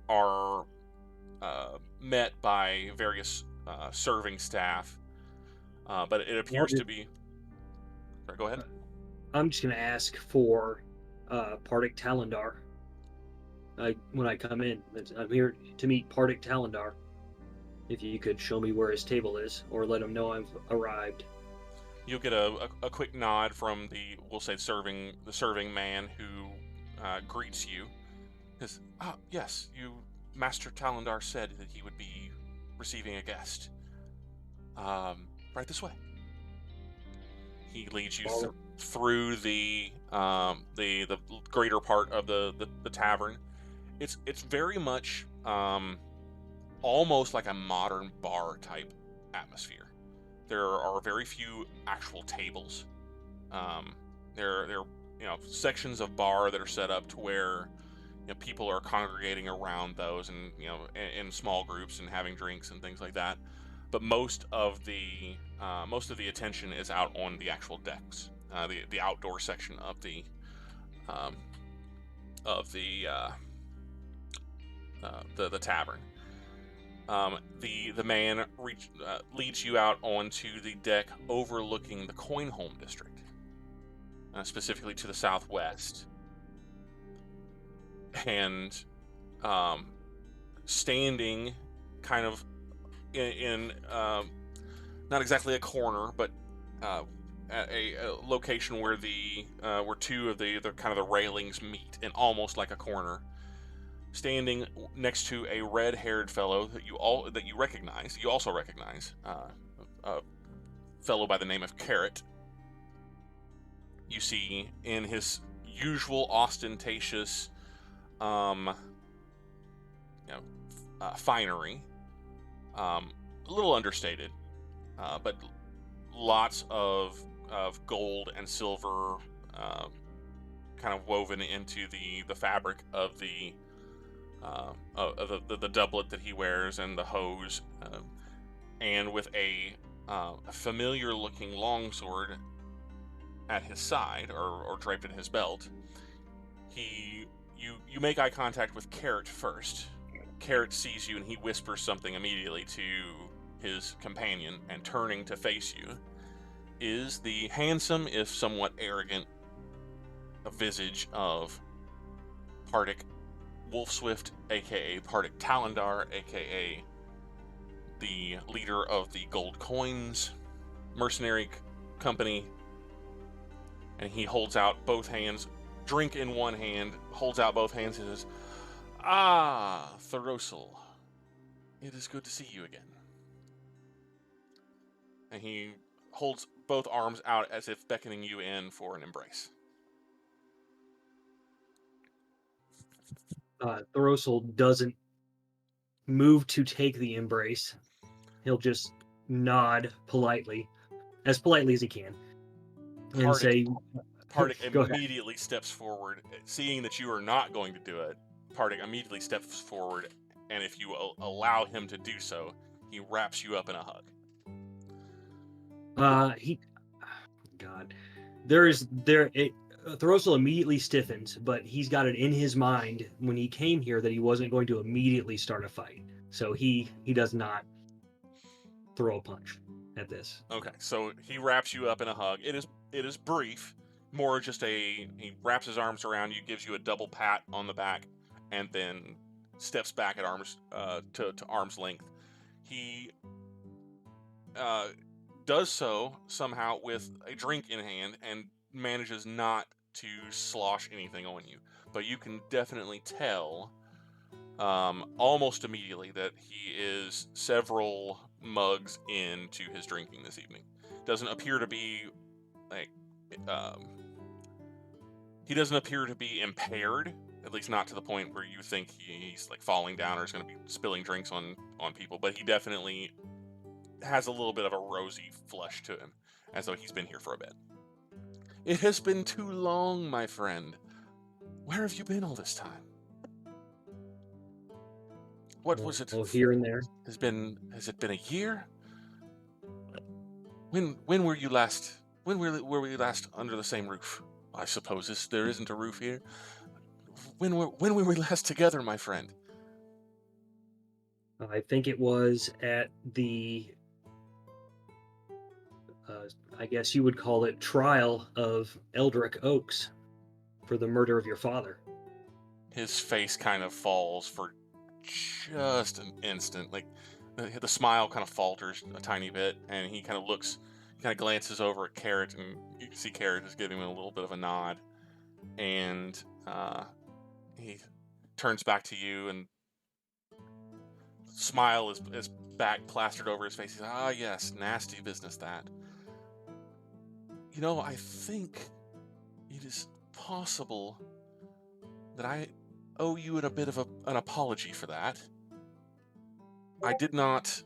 are met by various serving staff, but it appears to be. Sorry, go ahead. I'm just going to ask for Pardic Talendar. When I come in, I'm here to meet Pardic Talendar. If you could show me where his table is, or let him know I've arrived. You'll get a quick nod from the serving man who greets you. Says, yes, Master Talendar said that he would be receiving a guest. Right this way. He leads you through the greater part of the tavern. It's very much almost like a modern bar type atmosphere. There are very few actual tables. There are sections of bar that are set up to where people are congregating around those, and in small groups and having drinks and things like that. But most of the attention is out on the actual decks, the outdoor section of the tavern. The man leads you out onto the deck overlooking the Coinholm district, specifically to the southwest. And standing kind of in not exactly a corner, but a location where where two of the kind of the railings meet, and almost like a corner. Standing next to a red-haired fellow that you recognize. You also recognize a fellow by the name of Carrot. You see in his usual ostentatious, finery, a little understated, but lots of gold and silver, kind of woven into the fabric of the doublet that he wears and the hose, and with a familiar-looking longsword at his side, or draped at his belt. You make eye contact with Carrot first. Carrot sees you and he whispers something immediately to his companion, and turning to face you is the handsome, if somewhat arrogant, visage of Pardic Wolfswift, aka Pardic Talendar, aka the leader of the Gold Coins mercenary company. And he holds out both hands, drink in one hand, holds out both hands, and says, "Ah, Thoros'l, it is good to see you again." And he holds both arms out as if beckoning you in for an embrace. Thoros'l doesn't move to take the embrace. He'll just nod politely as he can, and say, Pardic Go ahead. immediately steps forward, seeing that you are not going to do it. Pardic immediately steps forward, and if you allow him to do so, he wraps you up in a hug. Thoros'l immediately stiffens, but he's got it in his mind when he came here that he wasn't going to immediately start a fight. So he does not throw a punch at this. Okay, so he wraps you up in a hug. It is brief, more just he wraps his arms around you, gives you a double pat on the back, and then steps back at to arm's length. He does so somehow with a drink in hand and manages not to slosh anything on you, but you can definitely tell almost immediately that he is several mugs into his drinking this evening. Doesn't appear to be he doesn't appear to be impaired, at least not to the point where you think he's like falling down or is going to be spilling drinks on people, but he definitely has a little bit of a rosy flush to him, as though he's been here for a bit. "It has been too long, my friend. Where have you been all this time? What was it? Well, here and there. Has it been a year? When were you last? When were we last under the same roof? I suppose there isn't a roof here. When were we last together, my friend?" I think it was at the, I guess you would call it, trial of Eldrick Oks for the murder of your father. His face kind of falls for just an instant. Like the smile kind of falters a tiny bit, and he kind of glances over at Carrot, and you can see Carrot is giving him a little bit of a nod, and he turns back to you, and smile is back plastered over his face. He's like, "Ah, yes, nasty business that. I think it is possible that I owe you a bit of an apology for that. I did not...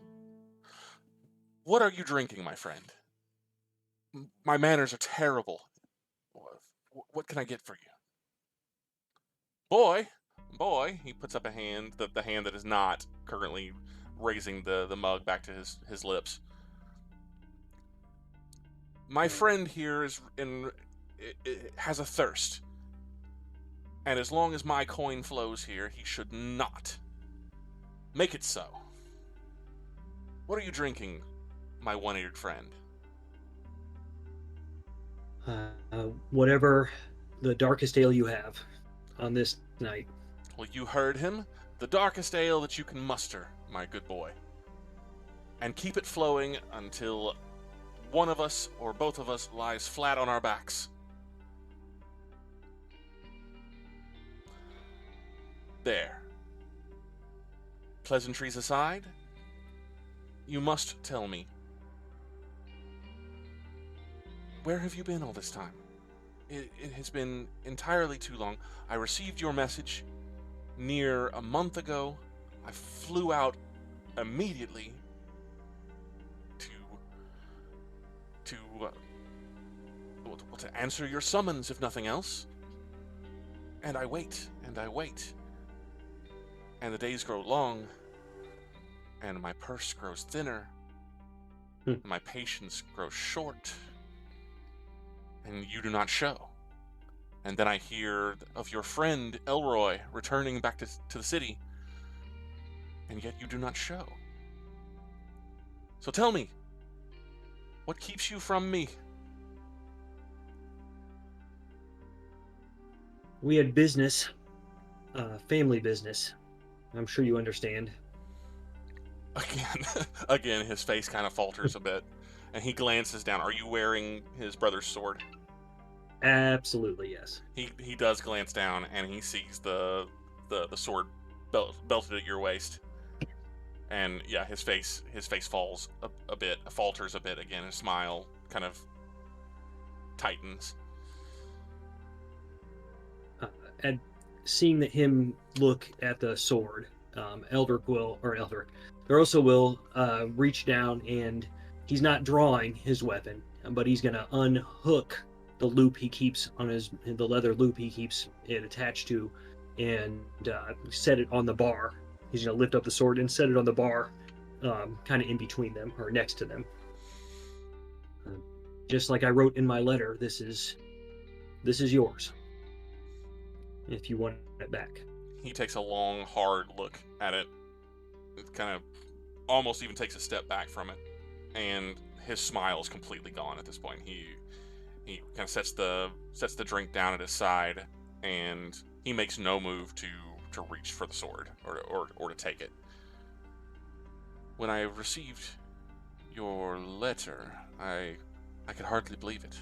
What are you drinking, my friend? My manners are terrible. What can I get for you?" Boy, he puts up a hand, the hand that is not currently raising the mug back to his lips. "My friend here has a thirst, and as long as my coin flows here, he should not make it so. What are you drinking, my one-eared friend?" Whatever the darkest ale you have on this night. Well, you heard him. The darkest ale that you can muster, my good boy. And keep it flowing until one of us or both of us lies flat on our backs. There. Pleasantries aside, you must tell me, where have you been all this time? It has been entirely too long. I received your message near a month ago. I flew out immediately to answer your summons, if nothing else. And I wait, and I wait. And the days grow long, and my purse grows thinner, and my patience grows short, and you do not show. And then I hear of your friend Elroy returning back to the city, and yet you do not show. So tell me, what keeps you from me? We had business, family business. I'm sure you understand. Again, his face kind of falters a bit, and he glances down. Are you wearing his brother's sword? Absolutely, yes. He does glance down, and he sees the sword belted at your waist. And yeah, his face falls a bit, falters a bit again. His smile kind of tightens. And seeing that him look at the sword, Thoros'l will reach down, and he's not drawing his weapon, but he's going to unhook the loop he keeps on the leather loop he keeps it attached to, and set it on the bar. He's going to lift up the sword and set it on the bar, kind of in between them or next to them. Just like I wrote in my letter, this is yours, if you want it back. He takes a long, hard look at it. It kind of almost even takes a step back from it, and his smile is completely gone at this point. He kind of sets the drink down at his side, and he makes no move to reach for the sword or to take it. When I received your letter, I could hardly believe it.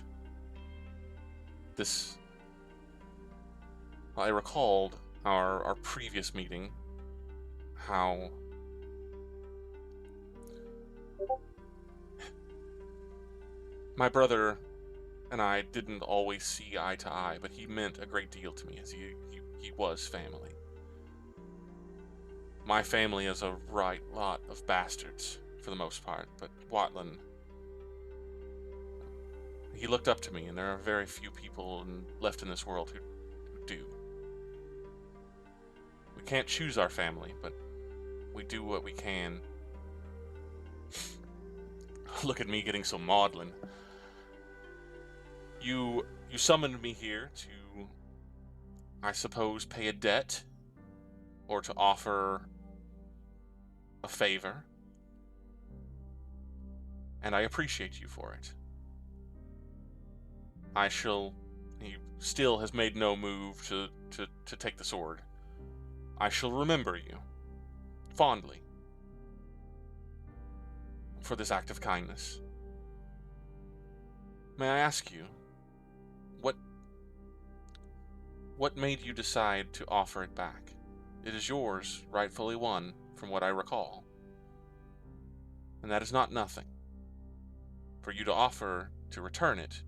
I recalled our previous meeting, how my brother and I didn't always see eye to eye, but he meant a great deal to me, as he was family. My family is a right lot of bastards, for the most part, but Watland, he looked up to me, and there are very few people left in this world who do. We can't choose our family, but we do what we can. Look at me getting so maudlin. You summoned me here to, I suppose, pay a debt, or to offer a favor, and I appreciate you for it. He still has made no move to take the sword. I shall remember you fondly for this act of kindness. May I ask you, what made you decide to offer it back? It is yours, rightfully won, from what I recall. And that is not nothing. For you to offer to return it,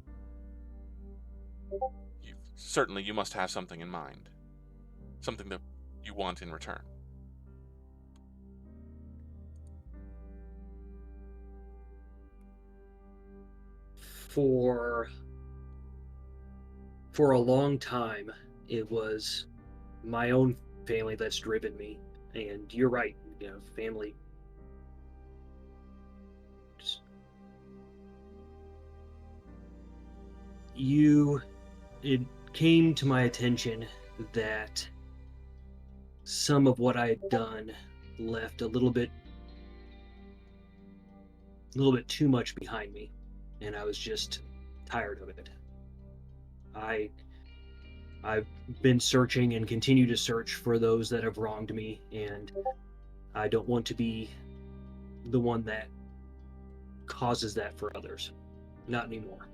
certainly you must have something in mind. Something that you want in return. For a long time, it was my own family that's driven me. And you're right, family. It came to my attention that some of what I had done left a little bit too much behind me, and I was just tired of it. I've been searching and continue to search for those that have wronged me, and I don't want to be the one that causes that for others. Not anymore.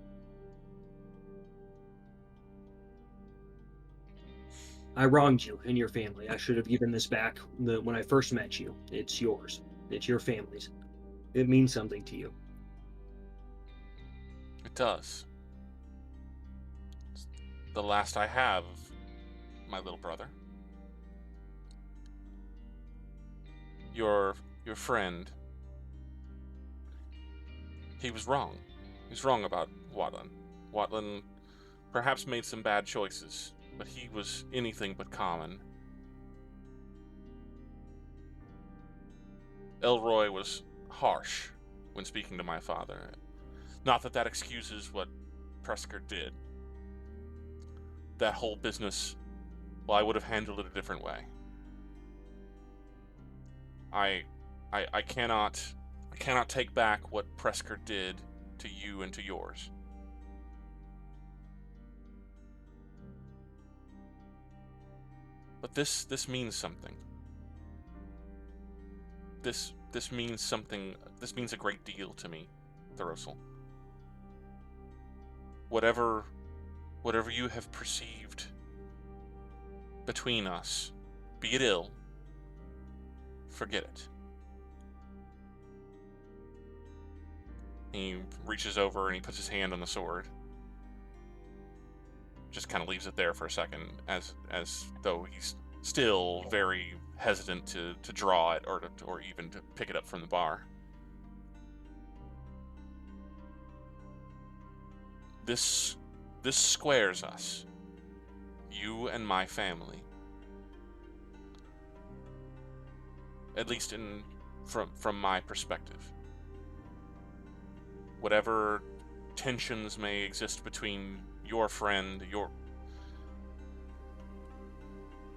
I wronged you and your family. I should have given this back when I first met you. It's yours. It's your family's. It means something to you. It does. It's the last I have of my little brother. Your friend, he was wrong. He's wrong about Wattlin. Wattlin perhaps made some bad choices, but he was anything but common. Elroy was harsh when speaking to my father. Not that that excuses what Presker did. That whole business, well, I would have handled it a different way. I cannot take back what Presker did to you and to yours. But this means something. This means something. This means a great deal to me, Thoros'l. Whatever you have perceived between us, be it ill, forget it. He reaches over and he puts his hand on the sword. Just kind of leaves it there for a second, as though he's still very hesitant to draw it or even to pick it up from the bar. This squares us, you and my family. At least from my perspective. Whatever tensions may exist between your friend,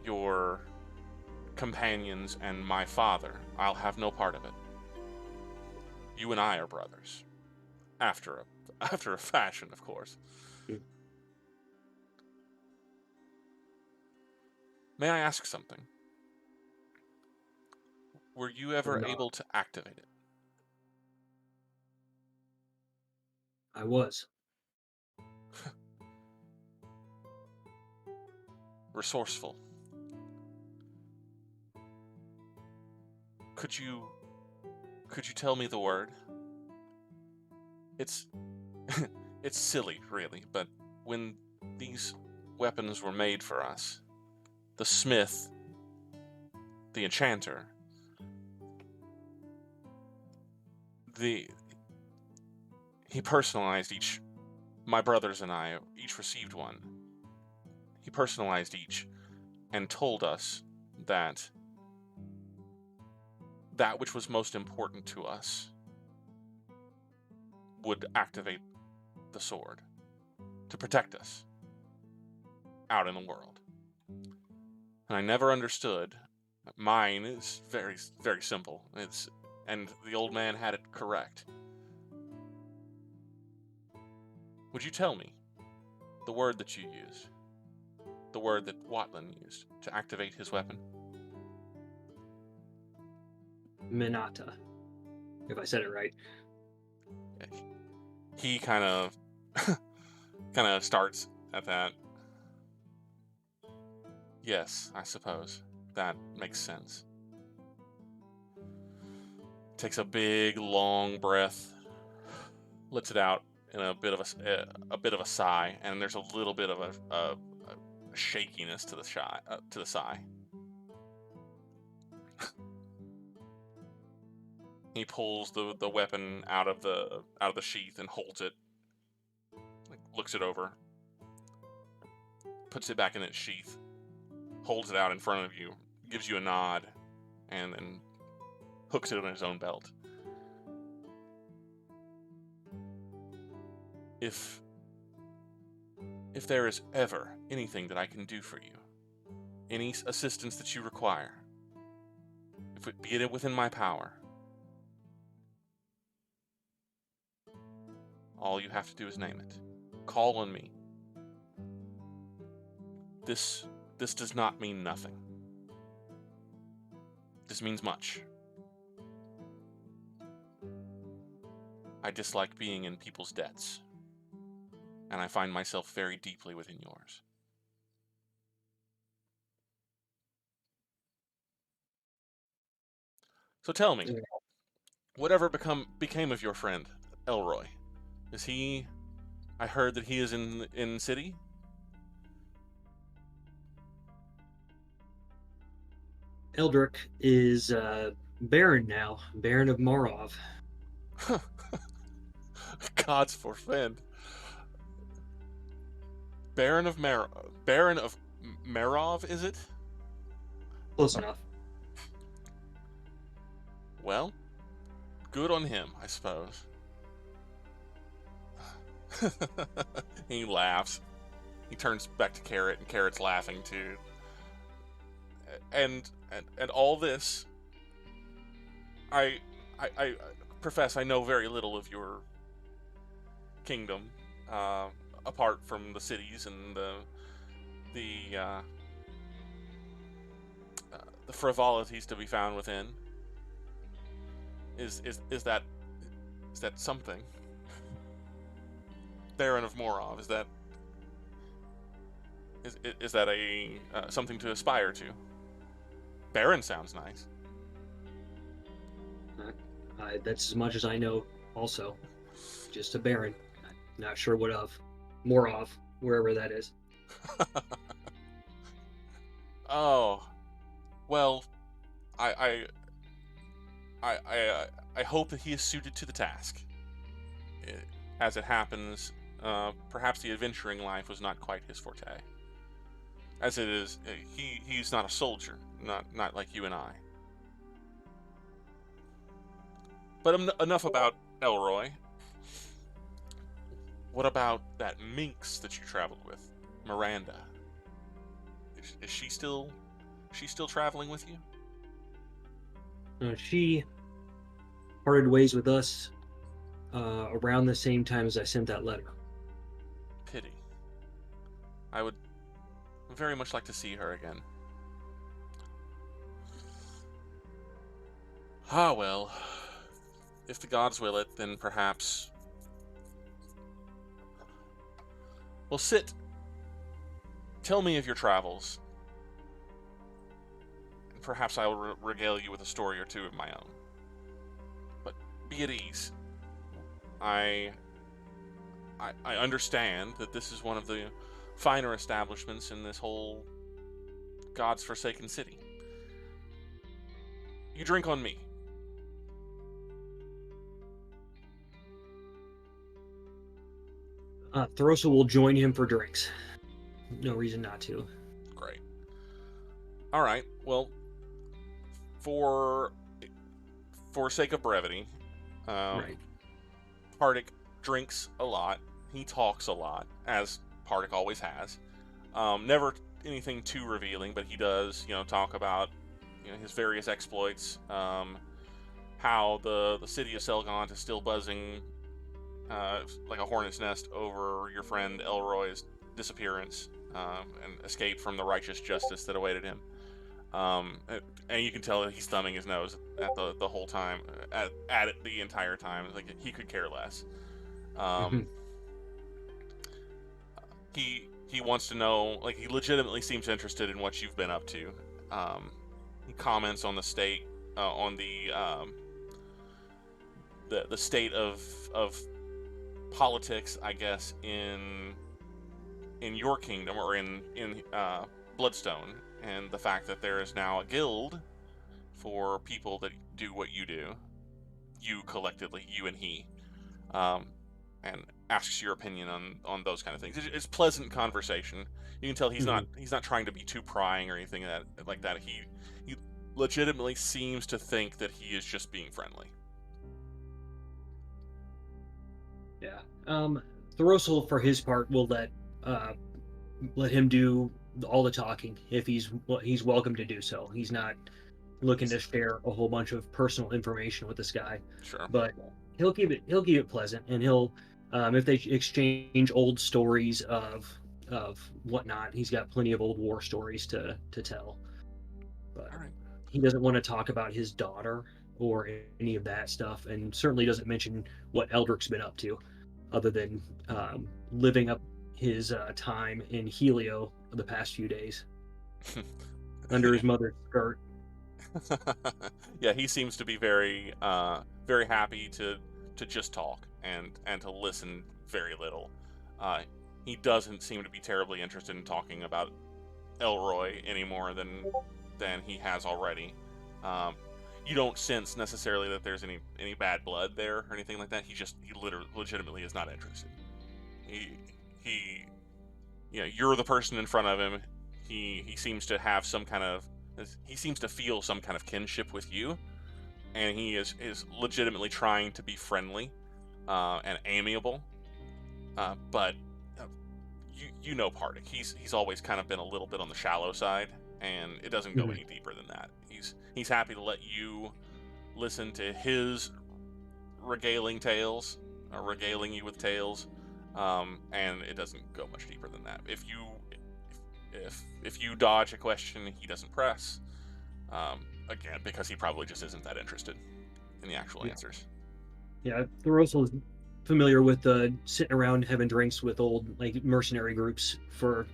your companions, and my father, I'll have no part of it. You and I are brothers. After a fashion, of course. May I ask something? Were you ever able to activate it? I was. Resourceful. Could you tell me the word? It's it's silly, really, but when these weapons were made for us, the smith, the enchanter, he personalized each. My brothers and I each received one. He personalized each and told us that which was most important to us would activate the sword to protect us out in the world. And I never understood. Mine is very, very simple. And the old man had it correct. Would you tell me the word that you used? The word that Wattlin used to activate his weapon? Minata, if I said it right. He kind of starts at that. Yes, I suppose that makes sense. Takes a big, long breath, lets it out in a bit of a sigh, and there's a little bit of a shakiness to the sigh. He pulls the weapon out of the sheath and holds it, looks it over, puts it back in its sheath, holds it out in front of you, gives you a nod, and then hooks it on his own belt. If there is ever anything that I can do for you, any assistance that you require, if it be it within my power, all you have to do is name it. Call on me. This does not mean nothing. This means much. I dislike being in people's debts, and I find myself very deeply within yours. So tell me, whatever became of your friend, Elroy? Is he... I heard that he is in city? Eldrick is Baron now, Baron of Morov. Gods forfend. Baron of Marov, is it? Close enough. Well, good on him, I suppose. He laughs. He turns back to Carrot, and Carrot's laughing too. And all this, I profess I know very little of your kingdom, apart from the cities and the frivolities to be found within. Is that something? Baron of Morov, is that a something to aspire to? Baron sounds nice. That's as much as I know. Also, just a Baron. Not sure what of. Morov, wherever that is. Oh, well, I hope that he is suited to the task. As it happens, perhaps the adventuring life was not quite his forte. As it is, he's not a soldier, not like you and I. But enough about Elroy. What about that minx that you traveled with, Miranda? Is she still traveling with you? She parted ways with us around the same time as I sent that letter. Pity. I would very much like to see her again. Ah, well. If the gods will it, then perhaps... Well, sit. Tell me of your travels. And perhaps I will regale you with a story or two of my own. But be at ease. I understand that this is one of the finer establishments in this whole God's forsaken city. You drink on me. Thoros'l will join him for drinks. No reason not to. Great. All right. Well, for sake of brevity, Right. Pardik drinks a lot. He talks a lot, as Pardik always has. Never anything too revealing, but he does, talk about, his various exploits. How the city of Selgant is still buzzing like a hornet's nest over your friend Elroy's disappearance and escape from the righteous justice that awaited him. And you can tell that he's thumbing his nose at the whole time, at it the entire time. Like, he could care less. He wants to know, like, he legitimately seems interested in what you've been up to. He comments on the state, on the state of politics, I guess, in your kingdom, or in Bloodstone, and the fact that there is now a guild for people that do what you do. You collectively, you and he, and asks your opinion on those kind of things. It's pleasant conversation. You can tell he's not trying to be too prying or anything like that. He legitimately seems to think that he is just being friendly. Yeah. Thoros'l, for his part, will let him do all the talking if he's welcome to do so. He's not looking to share a whole bunch of personal information with this guy. Sure. But he'll keep it pleasant, and he'll if they exchange old stories of whatnot, he's got plenty of old war stories to tell. But all right. He doesn't want to talk about his daughter or any of that stuff, and certainly doesn't mention what Eldrick's been up to, other than living up his time in Helio the past few days under his mother's skirt. Yeah, he seems to be very very happy to just talk and to listen very little. He doesn't seem to be terribly interested in talking about Elroy any more than he has already. You don't sense necessarily that there's any bad blood there or anything like that. He literally legitimately is not interested. He you're the person in front of him. He seems to have some kind of, he seems to feel some kind of kinship with you, and he is legitimately trying to be friendly and amiable. But you know Pardic. He's always kind of been a little bit on the shallow side, and it doesn't go any deeper than that. He's happy to let you listen to his regaling you with tales, and it doesn't go much deeper than that. If you dodge a question, he doesn't press. Again, because he probably just isn't that interested in the actual answers. Yeah, Thoros'l is familiar with sitting around having drinks with old mercenary groups for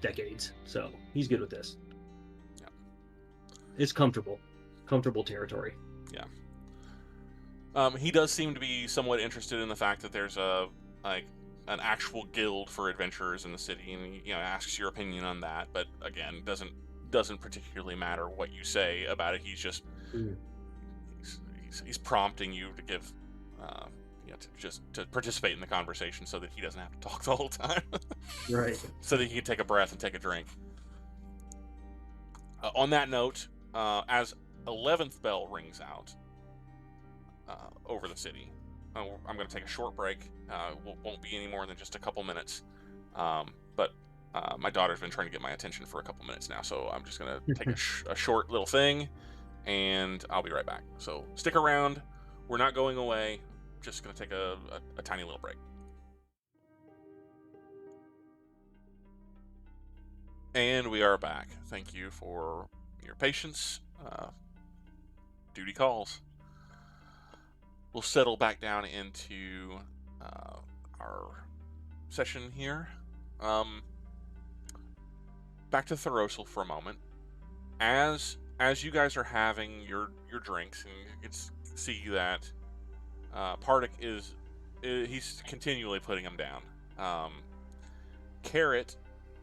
decades, so he's good with this. Yeah, it's comfortable territory. Yeah. He does seem to be somewhat interested in the fact that there's an actual guild for adventurers in the city, and he asks your opinion on that. But again, doesn't particularly matter what you say about it. He's just he's prompting you to give to participate in the conversation so that he doesn't have to talk the whole time. Right. So that he can take a breath and take a drink. On that note, as 11th bell rings out over the city, I'm going to take a short break. Won't be any more than just a couple minutes. But my daughter's been trying to get my attention for a couple minutes now, so I'm just going to take a short little thing, and I'll be right back. So stick around. We're not going away. Just going to take a tiny little break. And we are back. Thank you for your patience. Duty calls. We'll settle back down into our session here. Back to Thoros'l for a moment. As you guys are having your drinks, and you can see that Pardic he's continually putting them down. Carrot,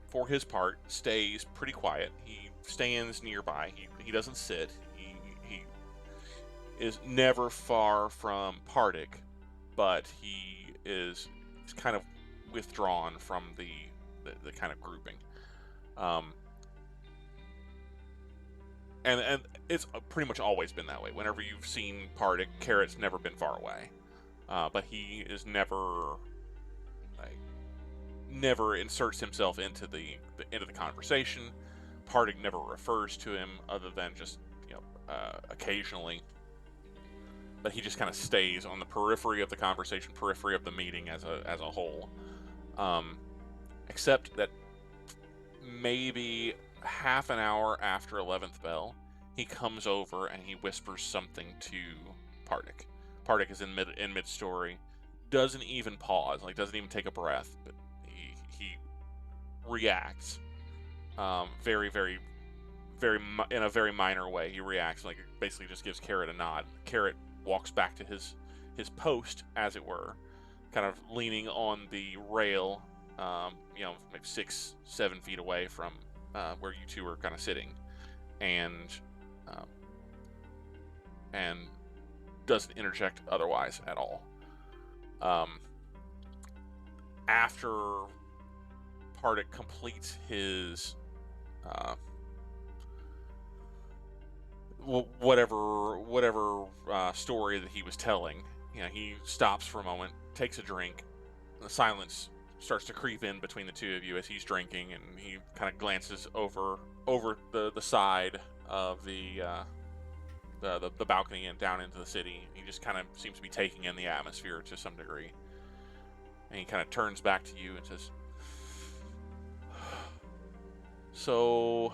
for his part, stays pretty quiet. He stands nearby. He doesn't sit. He is never far from Pardic, but he is kind of withdrawn from the kind of grouping. And it's pretty much always been that way. Whenever you've seen Pardic, Carrot's never been far away. But he is never inserts himself into the conversation. Pardic never refers to him other than just occasionally. But he just kind of stays on the periphery of the conversation, periphery of the meeting as a whole. Except that maybe half an hour after 11th bell, he comes over and he whispers something to Pardic. Pardic is in mid story, doesn't even pause, doesn't even take a breath, but he reacts very, very, very in a very minor way. He reacts basically just gives Carrot a nod. Carrot walks back to his post, as it were, kind of leaning on the rail, maybe 6-7 feet away from where you two are kind of sitting, and doesn't interject otherwise at all. After Pardic completes his whatever story that he was telling, he stops for a moment, takes a drink. The silence starts to creep in between the two of you as he's drinking, and he kind of glances over the side of the balcony and down into the city. He just kind of seems to be taking in the atmosphere to some degree, and he kind of turns back to you and says, "So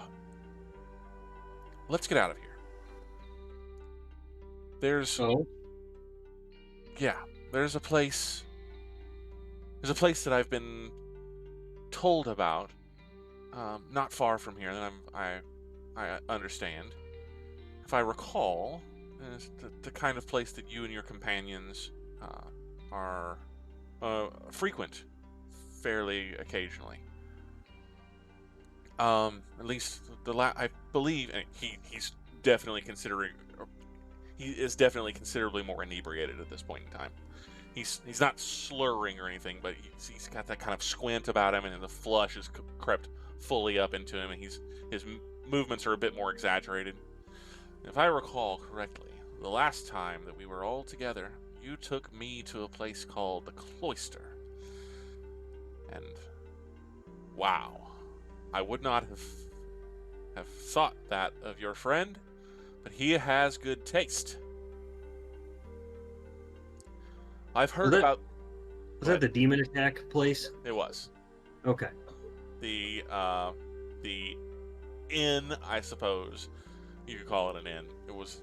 let's get out of here." There's Oh, there's a place. There's a place that I've been told about, not far from here. That I understand. If I recall, it's the kind of place that you and your companions are frequent fairly occasionally. At least I believe he's definitely considering. He is definitely considerably more inebriated at this point in time. He's not slurring or anything, but he's got that kind of squint about him, and the flush has crept fully up into him, and his movements are a bit more exaggerated. If I recall correctly, the last time that we were all together, you took me to a place called the Cloister. And wow, I would not have thought that of your friend, but he has good taste. I've heard about... Was that the demon attack place? It was. Okay. The inn, I suppose you could call it an inn. It was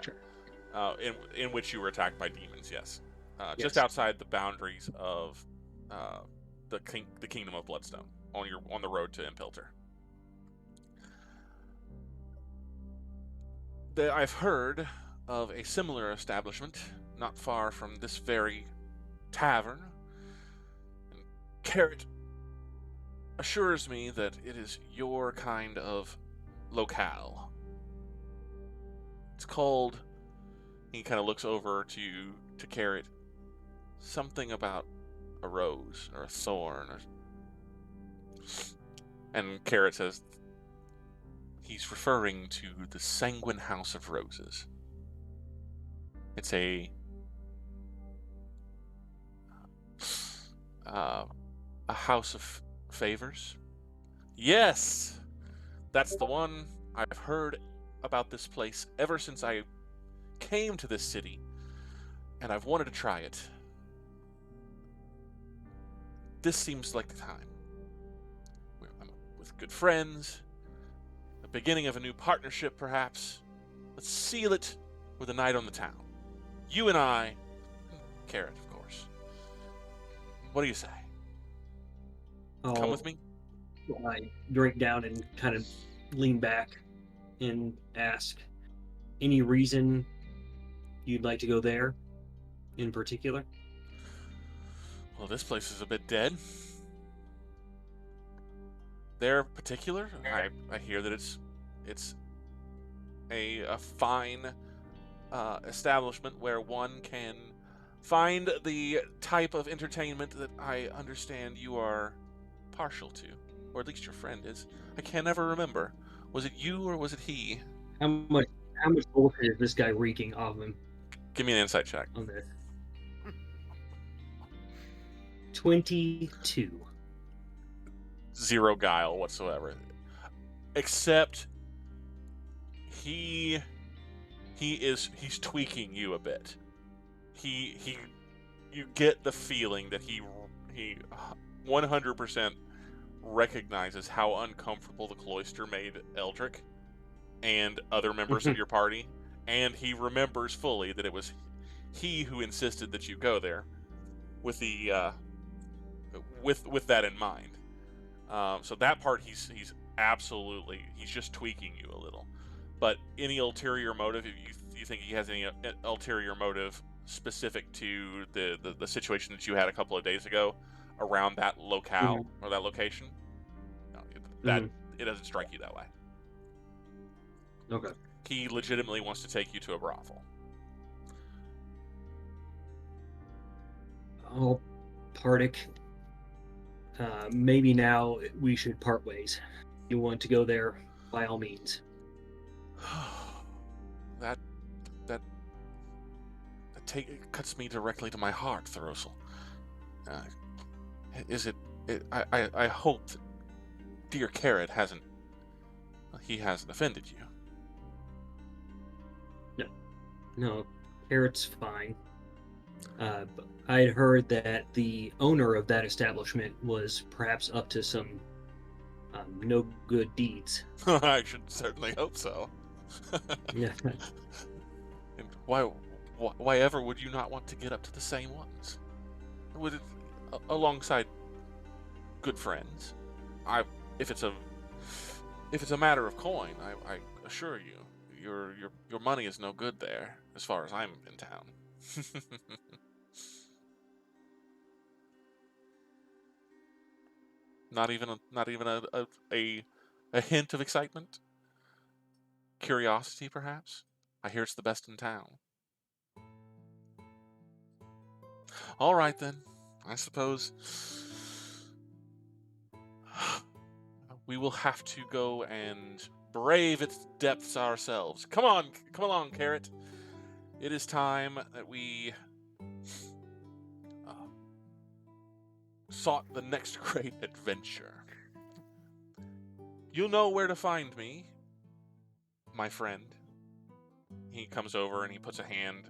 Sure. in which you were attacked by demons. Yes, just Yes. outside the boundaries of the kingdom of Bloodstone, on the road to Impilter. I've heard of a similar establishment not far from this very tavern. And Carrot assures me that it is your kind of locale. It's called... He kind of looks over to Carrot. Something about a rose or a thorn. And Carrot says he's referring to the Sanguine House of Roses. It's a house of favors. Yes, that's the one. I've heard about this place ever since I came to this city, and I've wanted to try it. This seems like the time. I'm with good friends, the beginning of a new partnership, perhaps. Let's seal it with a night on the town. You and I, Carrot, of course. What do you say? Come with me? I drink down and kind of lean back and ask, any reason you'd like to go there in particular? Well, this place is a bit dead. There in particular, I hear that it's a fine establishment where one can find the type of entertainment that I understand you are partial to, or at least your friend is. I can never remember. Was it you or was it he? How much bullshit is this guy reeking off him Give me an insight check. on this? 22. Zero guile whatsoever, except he's tweaking you a bit. You get the feeling that he 100% recognizes how uncomfortable the Cloister made Eldrick and other members of your party, and he remembers fully that it was he who insisted that you go there with the with that in mind. So that part he's absolutely, he's just tweaking you a little. But any ulterior motive, if you think he has any ulterior motive specific to the situation that you had a couple of days ago around that locale or that location, no, it doesn't strike you that way. Okay. He legitimately wants to take you to a brothel. Oh, Pardic. Maybe now we should part ways. You want to go there, by all means. That cuts me directly to my heart, Thoros'l. I hope that dear Carrot hasn't offended you. No, Carrot's fine. But I'd heard that the owner of that establishment was perhaps up to some no good deeds. I should certainly hope so. Yeah. Why ever would you not want to get up to the same ones? Alongside good friends. If it's a matter of coin, I assure you, your money is no good there, as far as I'm in town. Not even a hint of excitement? Curiosity, perhaps? I hear it's the best in town. All right, then. I suppose we will have to go and brave its depths ourselves. Come along, Carrot. It is time that we sought the next great adventure. You'll know where to find me, my friend. He comes over and he puts a hand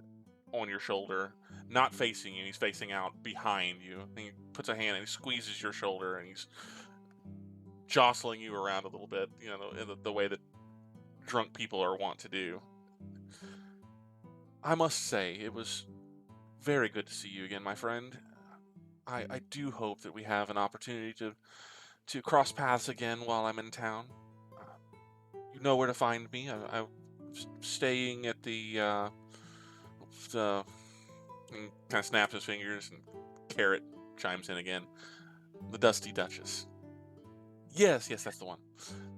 on your shoulder, not facing you, he's facing out behind you. And he puts a hand and he squeezes your shoulder and he's jostling you around a little bit, you know, in the way that drunk people are wont to do. I must say, it was very good to see you again, my friend. I do hope that we have an opportunity to cross paths again while I'm in town. You know where to find me. I'm staying at the and kind of snaps his fingers, and Carrot chimes in again. The Dusty Duchess. Yes, that's the one.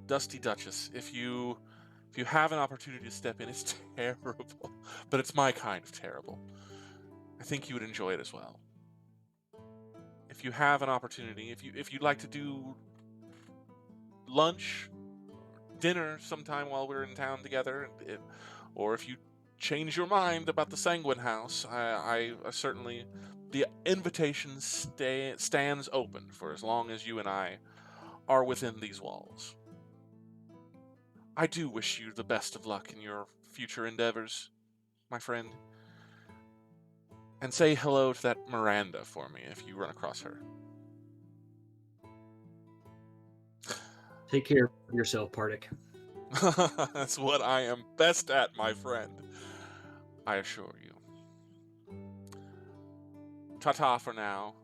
Dusty Duchess. If you have an opportunity to step in, it's terrible, but it's my kind of terrible. I think you would enjoy it as well. If you have an opportunity, if you'd like to do lunch, dinner sometime while we're in town together, or if you change your mind about the Sanguine House, I certainly, the invitation stands open for as long as you and I are within these walls. I do wish you the best of luck in your future endeavors, my friend. And say hello to that Miranda for me if you run across her. Take care of yourself, Pardic. That's what I am best at, my friend. I assure you. Ta-ta for now.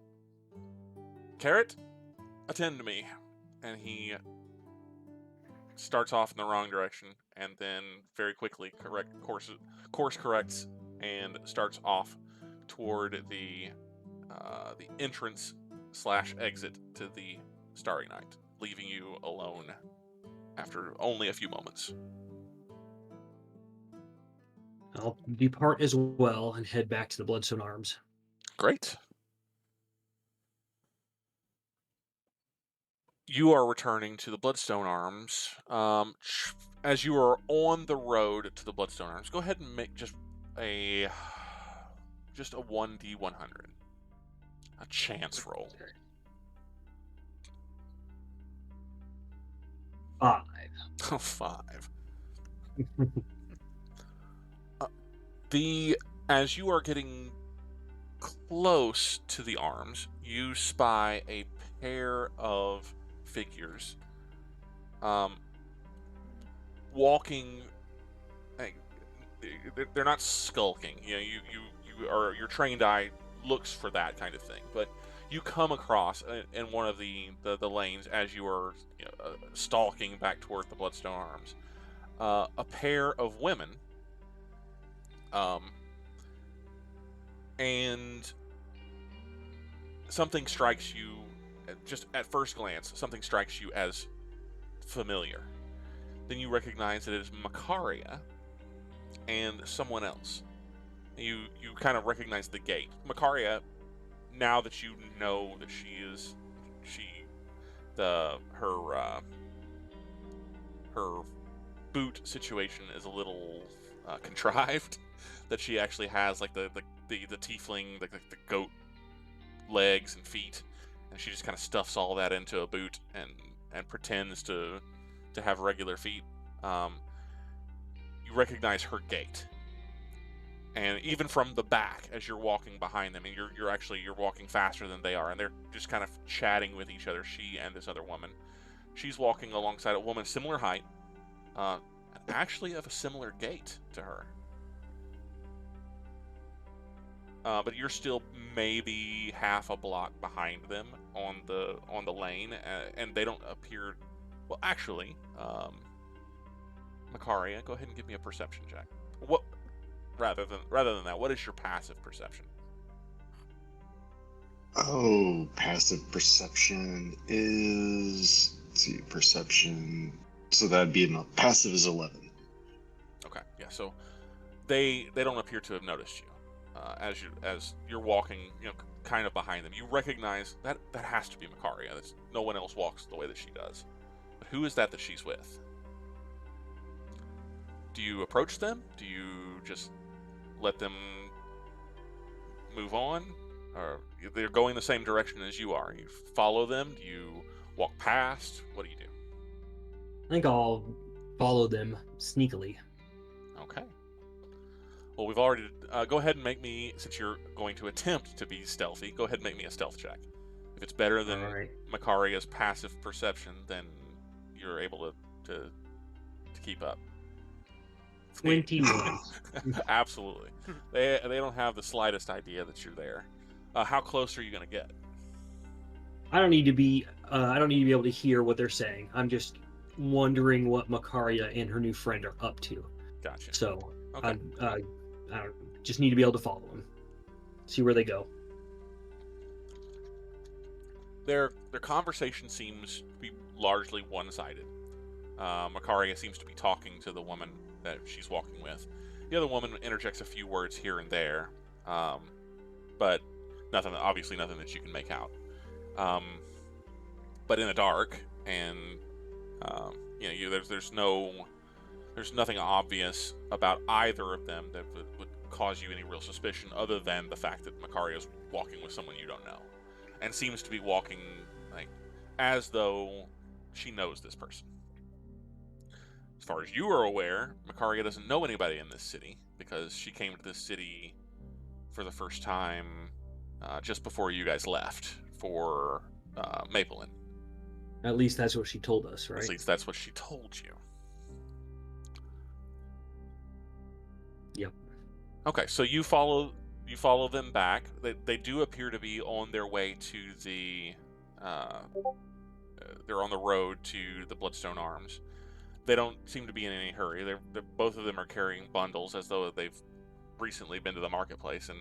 Carrot, attend to me. And he starts off in the wrong direction and then very quickly course corrects and starts off toward the entrance / exit to the Starry Night, leaving you alone after only a few moments. I'll depart as well and head back to the Bloodstone Arms. Great. You are returning to the Bloodstone Arms. As you are on the road to the Bloodstone Arms, go ahead and make just a 1d100. A chance roll. 5. 5. As you are getting close to the arms, you spy a pair of figures walking. They're not skulking. You know, your trained eye looks for that kind of thing, but you come across in one of the lanes as you are stalking back toward the Bloodstone Arms a pair of women, and something strikes you just at first glance. Something strikes you as familiar. Then you recognize that it is Makaria and someone else. You kind of recognize the gait. Makaria, now that you know that her boot situation is a little contrived. That she actually has like the tiefling, the goat legs and feet, and she just kind of stuffs all that into a boot and pretends to have regular feet. You recognize her gait, and even from the back as you're walking behind them, and you're walking faster than they are, and they're just kind of chatting with each other. She and this other woman. She's walking alongside a woman similar height, actually of a similar gait to her. but you're still maybe half a block behind them on the lane, and they don't appear. Well, actually, Makaria, go ahead and give me a perception check. What rather than that, what is your passive perception? Oh, passive perception is, let's see, perception. So that'd be enough. Passive is 11. Okay, yeah. So they don't appear to have noticed you as you're walking, kind of behind them. You recognize that has to be Makaria. No one else walks the way that she does. But who is that she's with? Do you approach them? Do you just let them move on? Or they're going the same direction as you are. You follow them? Do you walk past? What do you do? I think I'll follow them sneakily. Okay. Well, we've already... go ahead and make me, since you're going to attempt to be stealthy, go ahead and make me a stealth check. If it's better than Makaria's passive perception, then you're able to keep up. 21. Absolutely. They don't have the slightest idea that you're there. How close are you going to get? I don't need to be able to hear what they're saying. I'm just wondering what Makaria and her new friend are up to. Gotcha. So okay. I just need to be able to follow them, see where they go. Their conversation seems to be largely one-sided. Makaria seems to be talking to the woman that she's walking with. The other woman interjects a few words here and there, but obviously nothing that you can make out. But in the dark, and there's nothing obvious about either of them that would cause you any real suspicion, other than the fact that Makaria's walking with someone you don't know, and seems to be walking as though she knows this person. As far as you are aware, Makaria doesn't know anybody in this city, because she came to this city for the first time just before you guys left for Mapleland. At least that's what she told us, right? At least that's what she told you. Yep. Okay, so you follow them back. They do appear to be on their way to the... they're on the road to the Bloodstone Arms. They don't seem to be in any hurry. They're both of them are carrying bundles, as though they've recently been to the marketplace and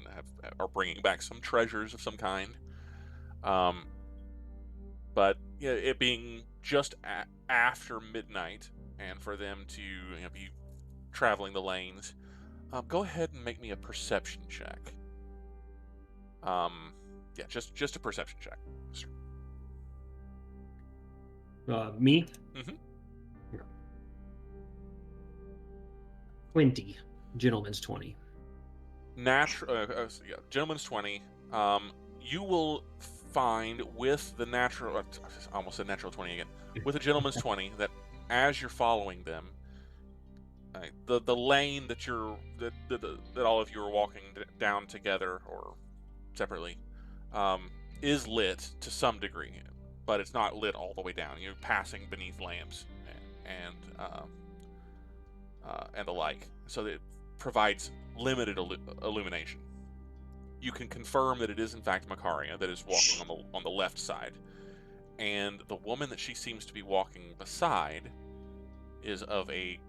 are bringing back some treasures of some kind. But it being just after midnight, and for them to be traveling the lanes, go ahead and make me a perception check. Just a perception check. Me? Mm-hmm. 20. Gentleman's 20. Gentleman's 20. You will find with the natural... I almost said natural 20 again. With a gentleman's 20, that as you're following them, the lane that that all of you are walking down together or separately is lit to some degree, but it's not lit all the way down. You're passing beneath lamps and the like, so that it provides limited illumination. You can confirm that it is in fact Makaria that is walking on the left side, and the woman that she seems to be walking beside is of a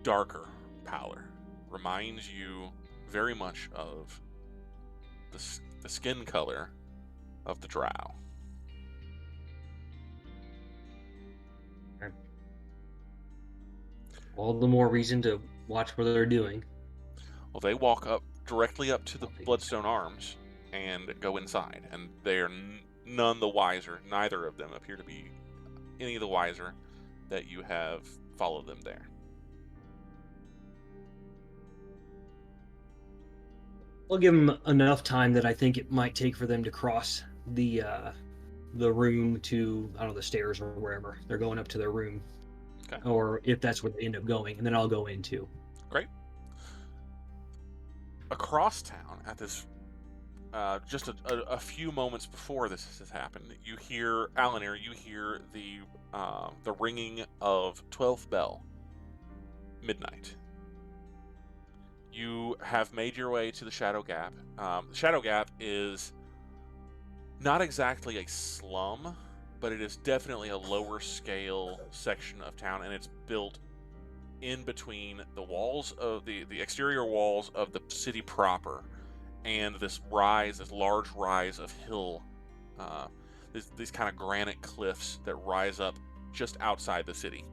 darker pallor. Reminds you very much of the skin color of the Drow. All the more reason to watch what they're doing. Well, they walk directly up to the Bloodstone Arms and go inside, and they are none the wiser. Neither of them appear to be any the wiser that you have followed them there. I'll give them enough time that I think it might take for them to cross the room to, I don't know, the stairs or wherever. They're going up to their room. Okay. Or if that's where they end up going, and then I'll go in too. Great. Across town, at this, just a few moments before this has happened, you hear, Alanere, you hear the ringing of 12th bell, midnight. You have made your way to the Shadow Gap. The Shadow Gap is not exactly a slum, but it is definitely a lower scale section of town, and it's built in between the walls of the exterior walls of the city proper and this large rise of hill, these kind of granite cliffs that rise up just outside the city.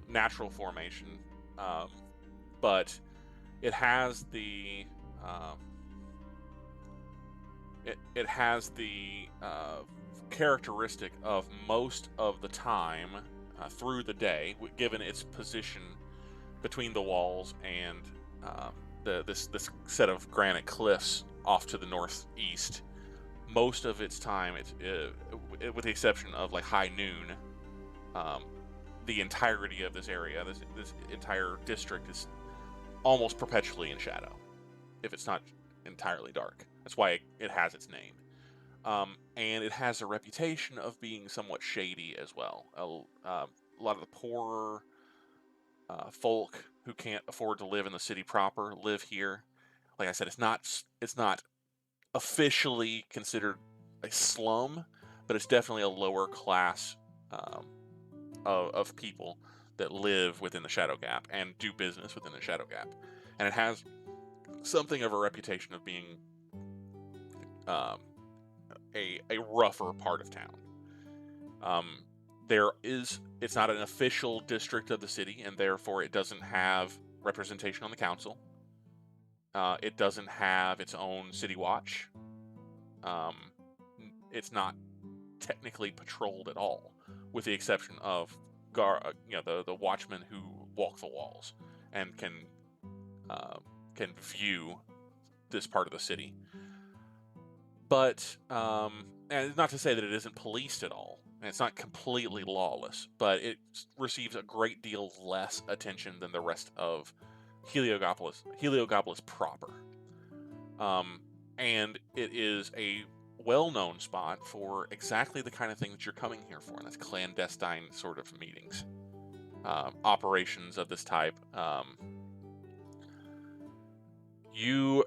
Natural formation, but it has the characteristic of most of the time through the day, given its position between the walls and this set of granite cliffs off to the northeast. Most of its time, with the exception of like high noon, the entirety of this area, this entire district, is almost perpetually in shadow, if it's not entirely dark. That's why it has its name. And it has a reputation of being somewhat shady as well. A lot of the poorer folk who can't afford to live in the city proper live here. Like I said, it's not officially considered a slum, but it's definitely a lower class of people that live within the Shadow Gap and do business within the Shadow Gap. And it has something of a reputation of being a rougher part of town. It's not an official district of the city, and therefore it doesn't have representation on the council. It doesn't have its own city watch. It's not technically patrolled at all, with the exception of the watchmen who walk the walls and can view this part of the city. But and not to say that it isn't policed at all, and it's not completely lawless, but it receives a great deal less attention than the rest of Heliogabalus proper. And it is a well-known spot for exactly the kind of thing that you're coming here for, and that's clandestine sort of meetings, operations of this type. You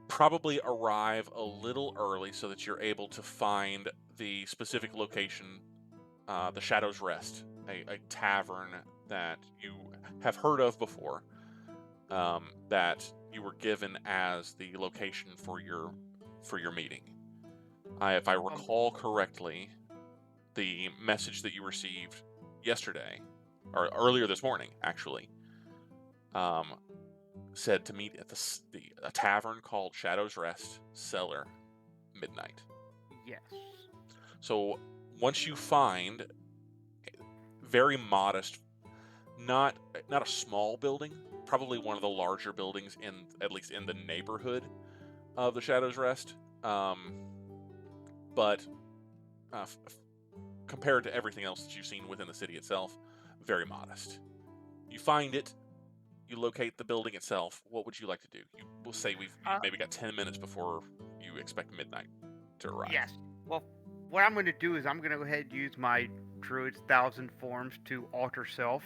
probably arrive a little early so that you're able to find the specific location, the Shadow's Rest, a tavern that you have heard of before, that you were given as the location for your meeting. If I recall correctly, the message that you received yesterday, or earlier this morning, actually, said to meet at a tavern called Shadow's Rest, cellar, midnight. Yes. So once you find very modest, not a small building, probably one of the larger buildings at least in the neighborhood of the Shadow's Rest, but compared to everything else that you've seen within the city itself, very modest. You find it. You locate the building itself. What would you like to do? We'll say we've maybe got 10 minutes before you expect midnight to arrive. Yes. Well, what I'm going to do is I'm going to go ahead and use my Druid's 1,000 forms to alter self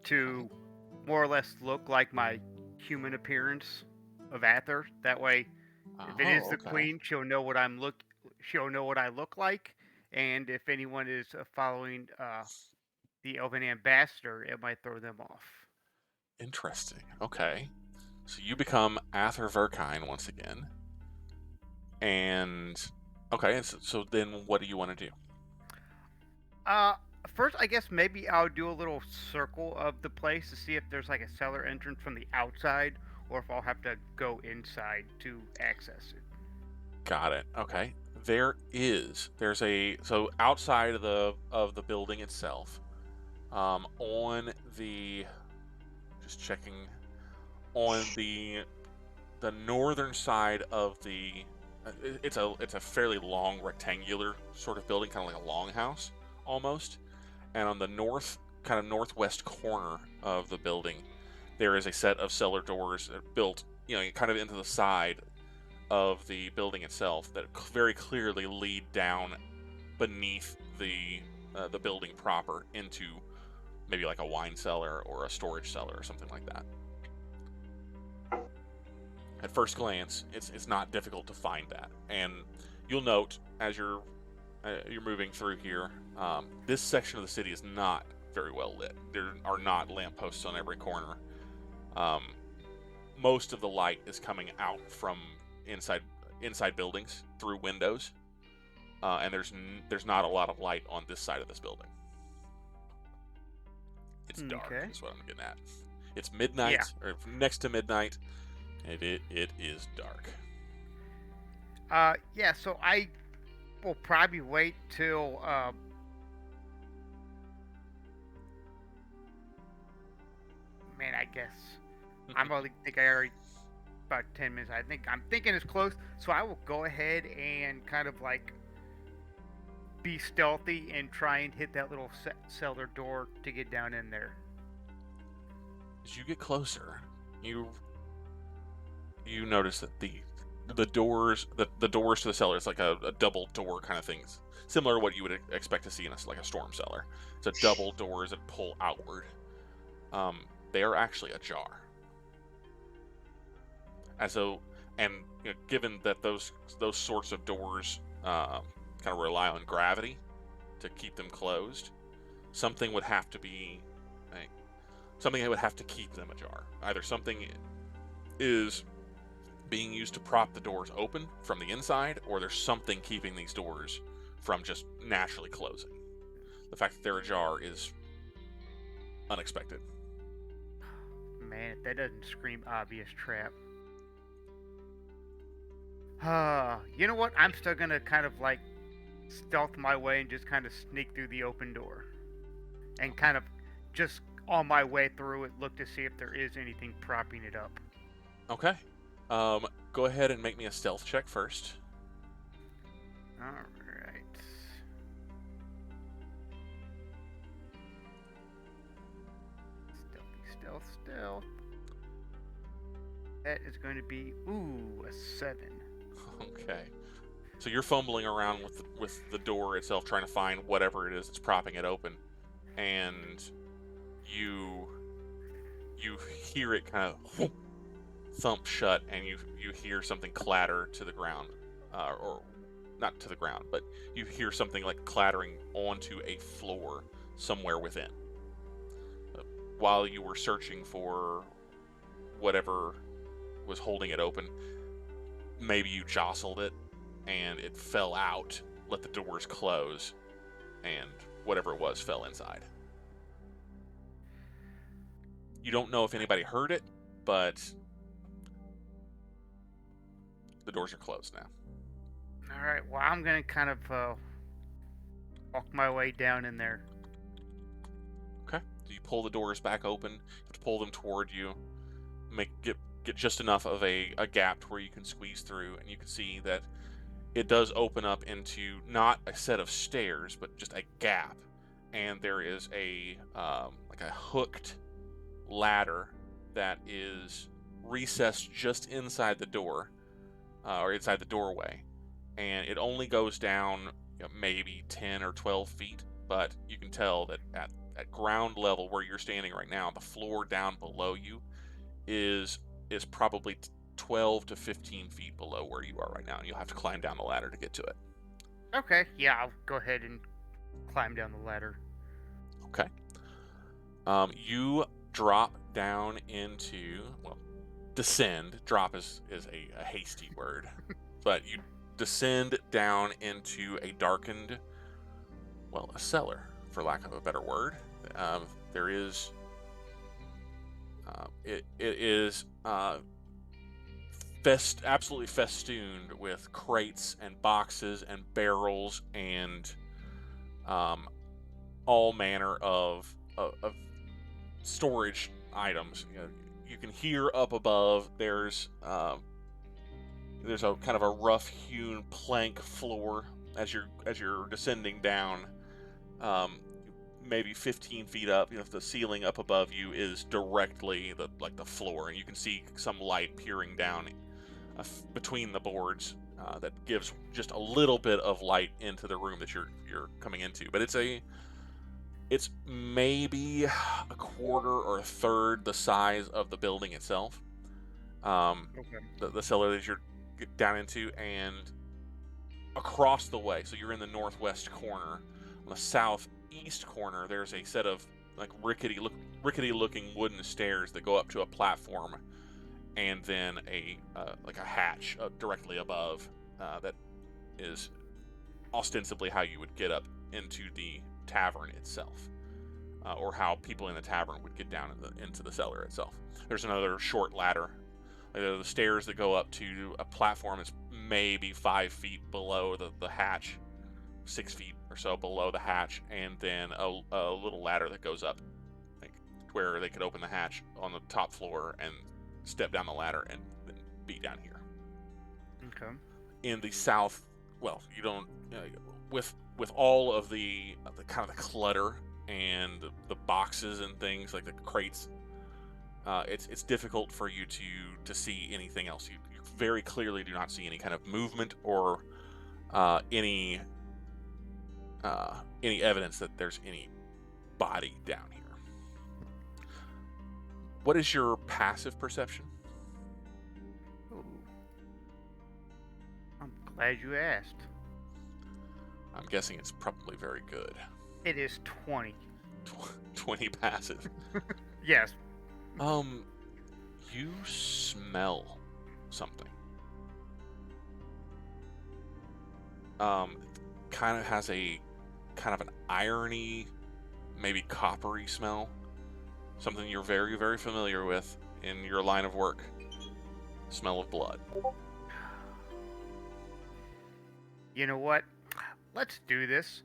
to more or less look like my human appearance of Aether. That way, if it is the Queen, she'll know what she'll know what I look like, and if anyone is following the Elven Ambassador, it might throw them off. Interesting. Okay. So you become Aether Verkine once again. And okay, so then what do you want to do? First, I guess maybe I'll do a little circle of the place to see if there's like a cellar entrance from the outside, or if I'll have to go inside to access it. Got it. Okay. So outside of the building itself, on the just checking on the northern side of the it's a fairly long rectangular sort of building, kind of like a longhouse almost. And on the northwest corner of the building, there is a set of cellar doors built, kind of into the side of the building itself that very clearly lead down beneath the building proper into maybe like a wine cellar or a storage cellar or something like that. At first glance, it's not difficult to find that, and you'll note as you're moving through here, this section of the city is not very well lit. There are not lampposts on every corner. Most of the light is coming out from inside buildings through windows, and there's not a lot of light on this side of this building. It's dark, is what I'm getting at. It's midnight, or next to midnight, and it is dark. Yeah, so I will probably wait till, man, I guess, I'm only think I already, about 10 minutes, I'm thinking it's close, so I will go ahead and kind of like be stealthy and try and hit that little cellar door to get down in there. As you get closer, you notice that the doors to the cellar is like a double door kind of thing, similar to what you would expect to see in like a storm cellar. It's a double doors that pull outward. They are actually ajar. Given that those sorts of doors kind of rely on gravity to keep them closed, something would have to be something that would have to keep them ajar. Either something is being used to prop the doors open from the inside, or there's something keeping these doors from just naturally closing. The fact that they're ajar is unexpected. Man, if that doesn't scream obvious trap. You know what? I'm still gonna kind of like stealth my way and just kind of sneak through the open door. And kind of just on my way through it, look to see if there is anything propping it up. Okay. Go ahead and make me a stealth check first. Alright. Stealth. That is going to be, a 7. Okay. So you're fumbling around with the door itself, trying to find whatever it is that's propping it open, and you hear it kind of thump shut, and you hear something clatter to the ground, or not to the ground, but you hear something like clattering onto a floor somewhere within. While you were searching for whatever was holding it open, maybe you jostled it and it fell out, let the doors close, and whatever it was fell inside. You don't know if anybody heard it, but the doors are closed now. Alright, well, I'm going to kind of walk my way down in there. Okay. So you pull the doors back open, you have to pull them toward you, get just enough of a gap to where you can squeeze through, and you can see that it does open up into not a set of stairs, but just a gap, and there is like a hooked ladder that is recessed just inside the door, or inside the doorway, and it only goes down maybe 10 or 12 feet, but you can tell that at ground level where you're standing right now, the floor down below you is probably 12 to 15 feet below where you are right now, and you'll have to climb down the ladder to get to it. Okay, yeah, I'll go ahead and climb down the ladder. Okay. You drop down into, descend. Drop is a hasty word, but you descend down into a darkened, a cellar, for lack of a better word. There is, it is absolutely festooned with crates and boxes and barrels and all manner of storage items. You can hear up above there's a kind of a rough hewn plank floor as you're descending down, maybe 15 feet up. The ceiling up above you is directly the floor, and you can see some light peering down between the boards that gives just a little bit of light into the room that you're coming into. But it's maybe a quarter or a third the size of the building itself, Okay. the cellar that you're down into, and across the way, so you're in the northwest corner. On the southeast corner, there's a set of like rickety looking wooden stairs that go up to a platform, and then a hatch directly above that is ostensibly how you would get up into the tavern itself, or how people in the tavern would get down into the cellar itself. There's another short ladder. The stairs that go up to a platform is maybe 5 feet below the hatch, 6 feet or so below the hatch, and then a little ladder that goes up, like where they could open the hatch on the top floor and step down the ladder and then be down here. Okay. In the south, well, you don't with all of the kind of the clutter and the boxes and things like the crates. It's difficult for you to see anything else. You very clearly do not see any kind of movement or any evidence that there's any body down here. What is your passive perception? Ooh. I'm glad you asked. I'm guessing it's probably very good. It is 20. 20 passive. Yes. You smell something. Kind of has a kind of an irony, maybe coppery smell. Something you're very, very familiar with in your line of work. Smell of blood. You know what? Let's do this.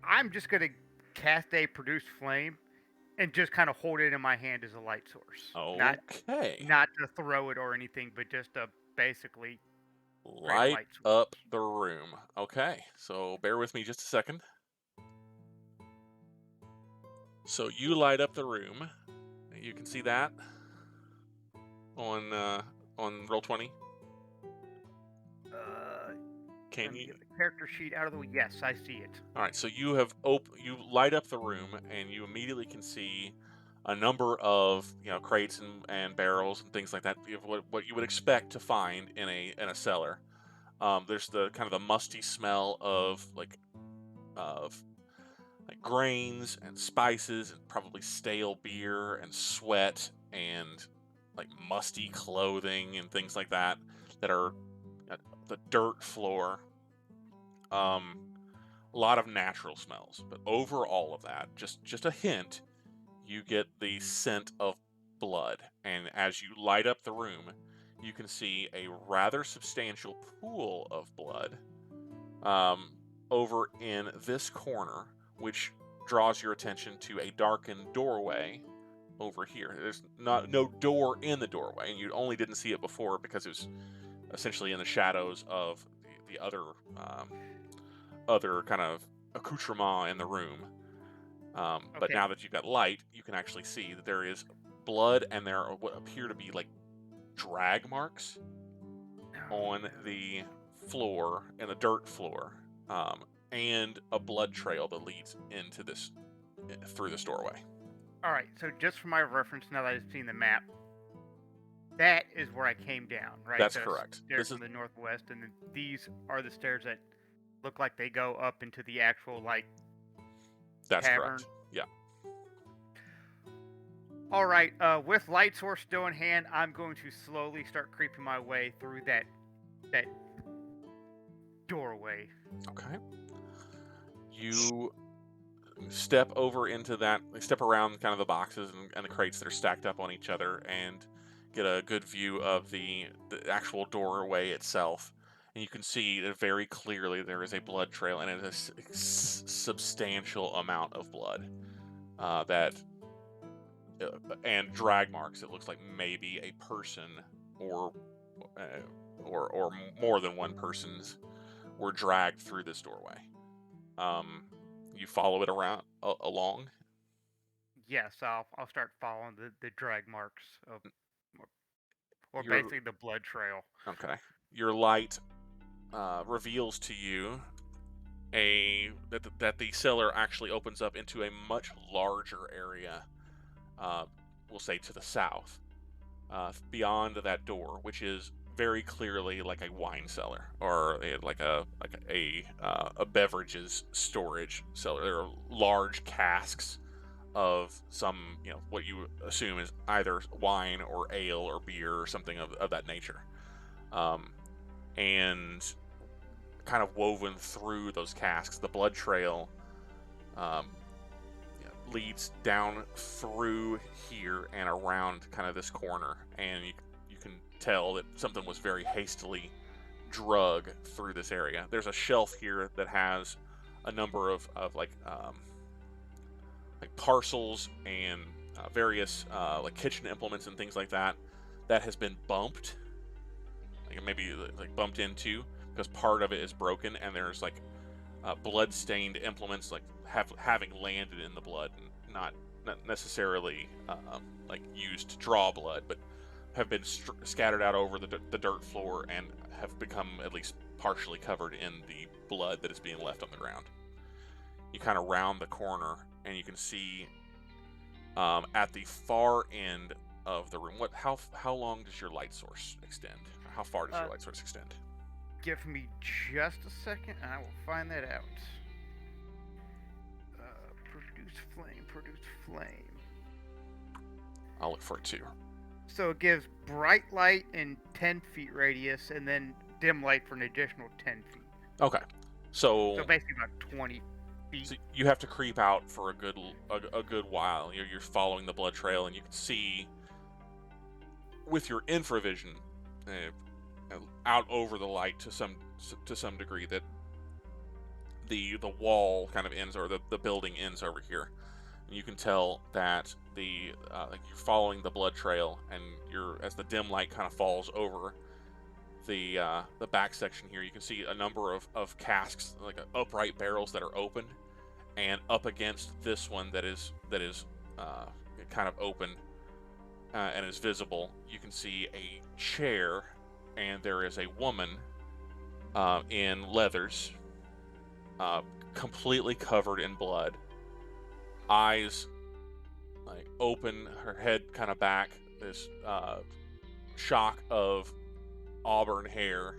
I'm just gonna cast a produce flame and just kind of hold it in my hand as a light source. Okay. Not to throw it or anything, but just to basically Light light up the room. Okay, so bear with me just a second. So you light up the room. You can see that on Roll20. Can you? Get the character sheet out of the way. Yes, I see it. All right, so you light up the room, and you immediately can see a number of crates and barrels and things like that. What you would expect to find in a cellar. There's the kind of the musty smell of grains and spices and probably stale beer and sweat and like musty clothing and things like that are the dirt floor. A lot of natural smells, but over all of that, just a hint, you get the scent of blood. And as you light up the room, you can see a rather substantial pool of blood over in this corner, which draws your attention to a darkened doorway over here. There's no door in the doorway, and you only didn't see it before because it was essentially in the shadows of the other kind of accoutrement in the room. But now that you've got light, you can actually see that there is blood, and there are what appear to be like drag marks on the floor, and the dirt floor, and a blood trail that leads into through this doorway. All right, so just for my reference, now that I've seen the map, that is where I came down, right? That's correct. Stairs from the northwest, and then these are the stairs that look like they go up into the actual That's tavern. Correct. Yeah. All right, with light source still in hand, I'm going to slowly start creeping my way through that doorway. Okay. You step over into that, step around kind of the boxes and the crates that are stacked up on each other, and get a good view of the actual doorway itself. And you can see that very clearly there is a blood trail, and it is a substantial amount of blood and drag marks. It looks like maybe a person or more than one person's were dragged through this doorway. You follow it around along. Yes, I'll start following the drag marks of, or basically the blood trail. Okay. Your light reveals to you that the cellar actually opens up into a much larger area. We'll say to the south. beyond that door, which is very clearly like a wine cellar or a beverages storage cellar. There are large casks of some, what you assume is either wine or ale or beer or something of that nature. And kind of woven through those casks, the blood trail leads down through here and around kind of this corner, and you can tell that something was very hastily drug through this area. There's a shelf here that has a number of like parcels and various like kitchen implements and things like that has been bumped, maybe bumped into, because part of it is broken, and there's like blood-stained implements having landed in the blood, and not necessarily used to draw blood, but have been scattered out over the dirt floor and have become at least partially covered in the blood that is being left on the ground. You kind of round the corner, and you can see at the far end of the room. How long does your light source extend? How far does your light source extend? Give me just a second, and I will find that out. Produce flame. I'll look for it too. So it gives bright light in 10 feet radius, and then dim light for an additional 10 feet. Okay, so basically about 20 feet. So you have to creep out for a good while. You're following the blood trail, and you can see with your infravision out over the light to some degree that the wall kind of ends, or the building ends over here. And you can tell that you're following the blood trail, and as the dim light kind of falls over the back section here, you can see a number of casks, like upright barrels that are open, and up against this one that is kind of open and is visible, you can see a chair, and there is a woman in leathers, completely covered in blood, eyes open, her head kind of back, this shock of auburn hair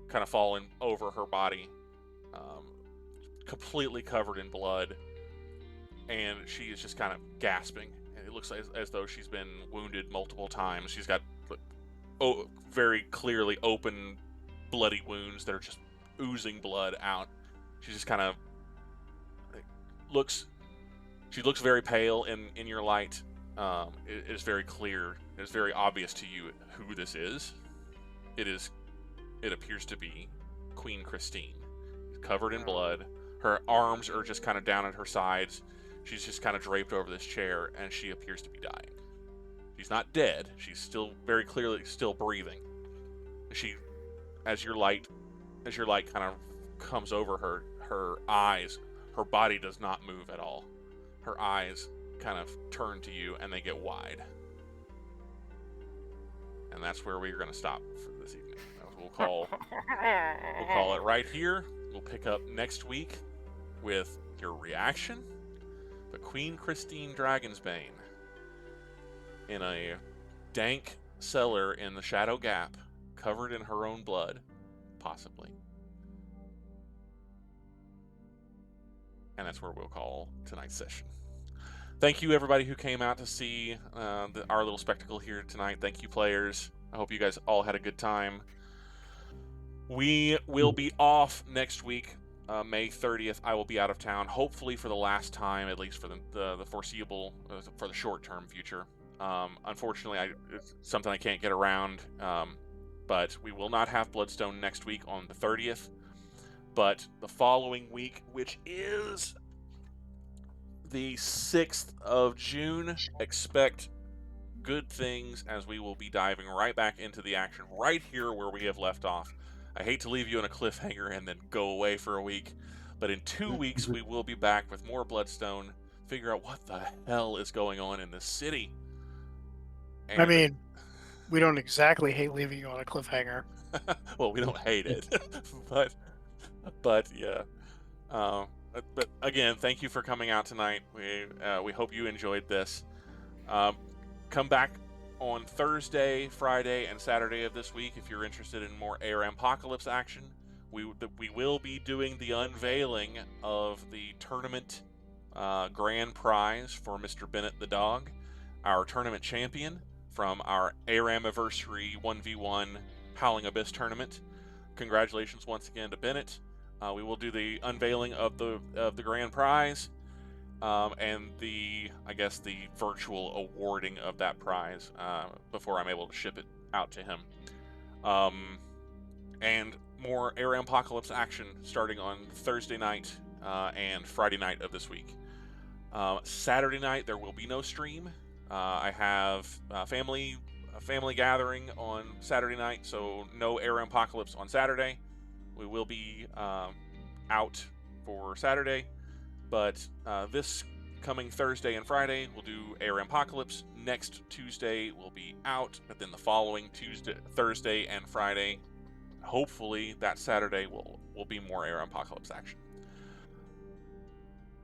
kind of falling over her body, completely covered in blood, and she is just kind of gasping, and it looks as though she's been wounded multiple times. She's got very clearly open bloody wounds that are just oozing blood out. She just kind of looks very pale in your light. It is very clear, it is very obvious to you who this is. It appears to be Queen Christine, covered in blood. Her arms are just kind of down at her sides. She's just kind of draped over this chair, and she appears to be dying. She's not dead. She's still very clearly still breathing. As your light kind of comes over her eyes, her body does not move at all. Her eyes kind of turn to you, and they get wide. And that's where we're going to stop for this evening. We'll call it right here. We'll pick up next week with your reaction. The Queen Christine Dragonsbane in a dank cellar in the Shadow Gap, covered in her own blood, possibly. And that's where we'll call tonight's session. Thank you, everybody who came out to see our little spectacle here tonight. Thank you, players. I hope you guys all had a good time. We will be off next week, May 30th. I will be out of town, hopefully for the last time, at least for the foreseeable, for the short-term future. Unfortunately, it's something I can't get around, but we will not have Bloodstone next week on the 30th. But the following week, which is the 6th of June, expect good things, as we will be diving right back into the action right here where we have left off. I hate to leave you in a cliffhanger and then go away for a week, but in 2 weeks we will be back with more Bloodstone, figure out what the hell is going on in this city. And I mean, we don't exactly hate leaving you on a cliffhanger. Well, we don't hate it, but yeah. But again, thank you for coming out tonight. We hope you enjoyed this. Come back on Thursday, Friday, and Saturday of this week, if you're interested in more Apocalypse action, we will be doing the unveiling of the tournament grand prize for Mr. Bennett the dog, our tournament champion from our Aramniversary 1v1 Howling Abyss tournament. Congratulations once again to Bennett. We will do the unveiling of the grand prize, and the virtual awarding of that prize before I'm able to ship it out to him. And more Apocalypse action starting on Thursday night and Friday night of this week. Saturday night there will be no stream. I have a family gathering on Saturday night, so no Apocalypse on Saturday. We will be out for Saturday, but this coming Thursday and Friday we'll do Apocalypse. Next Tuesday we'll be out, but then the following Thursday and Friday, hopefully that Saturday will be more Apocalypse action.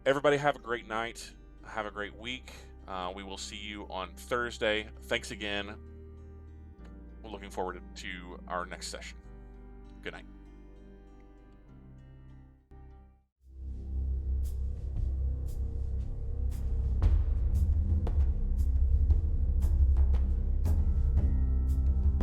Everybody have a great night. Have a great week. We will see you on Thursday. Thanks again. We're looking forward to our next session. Good night.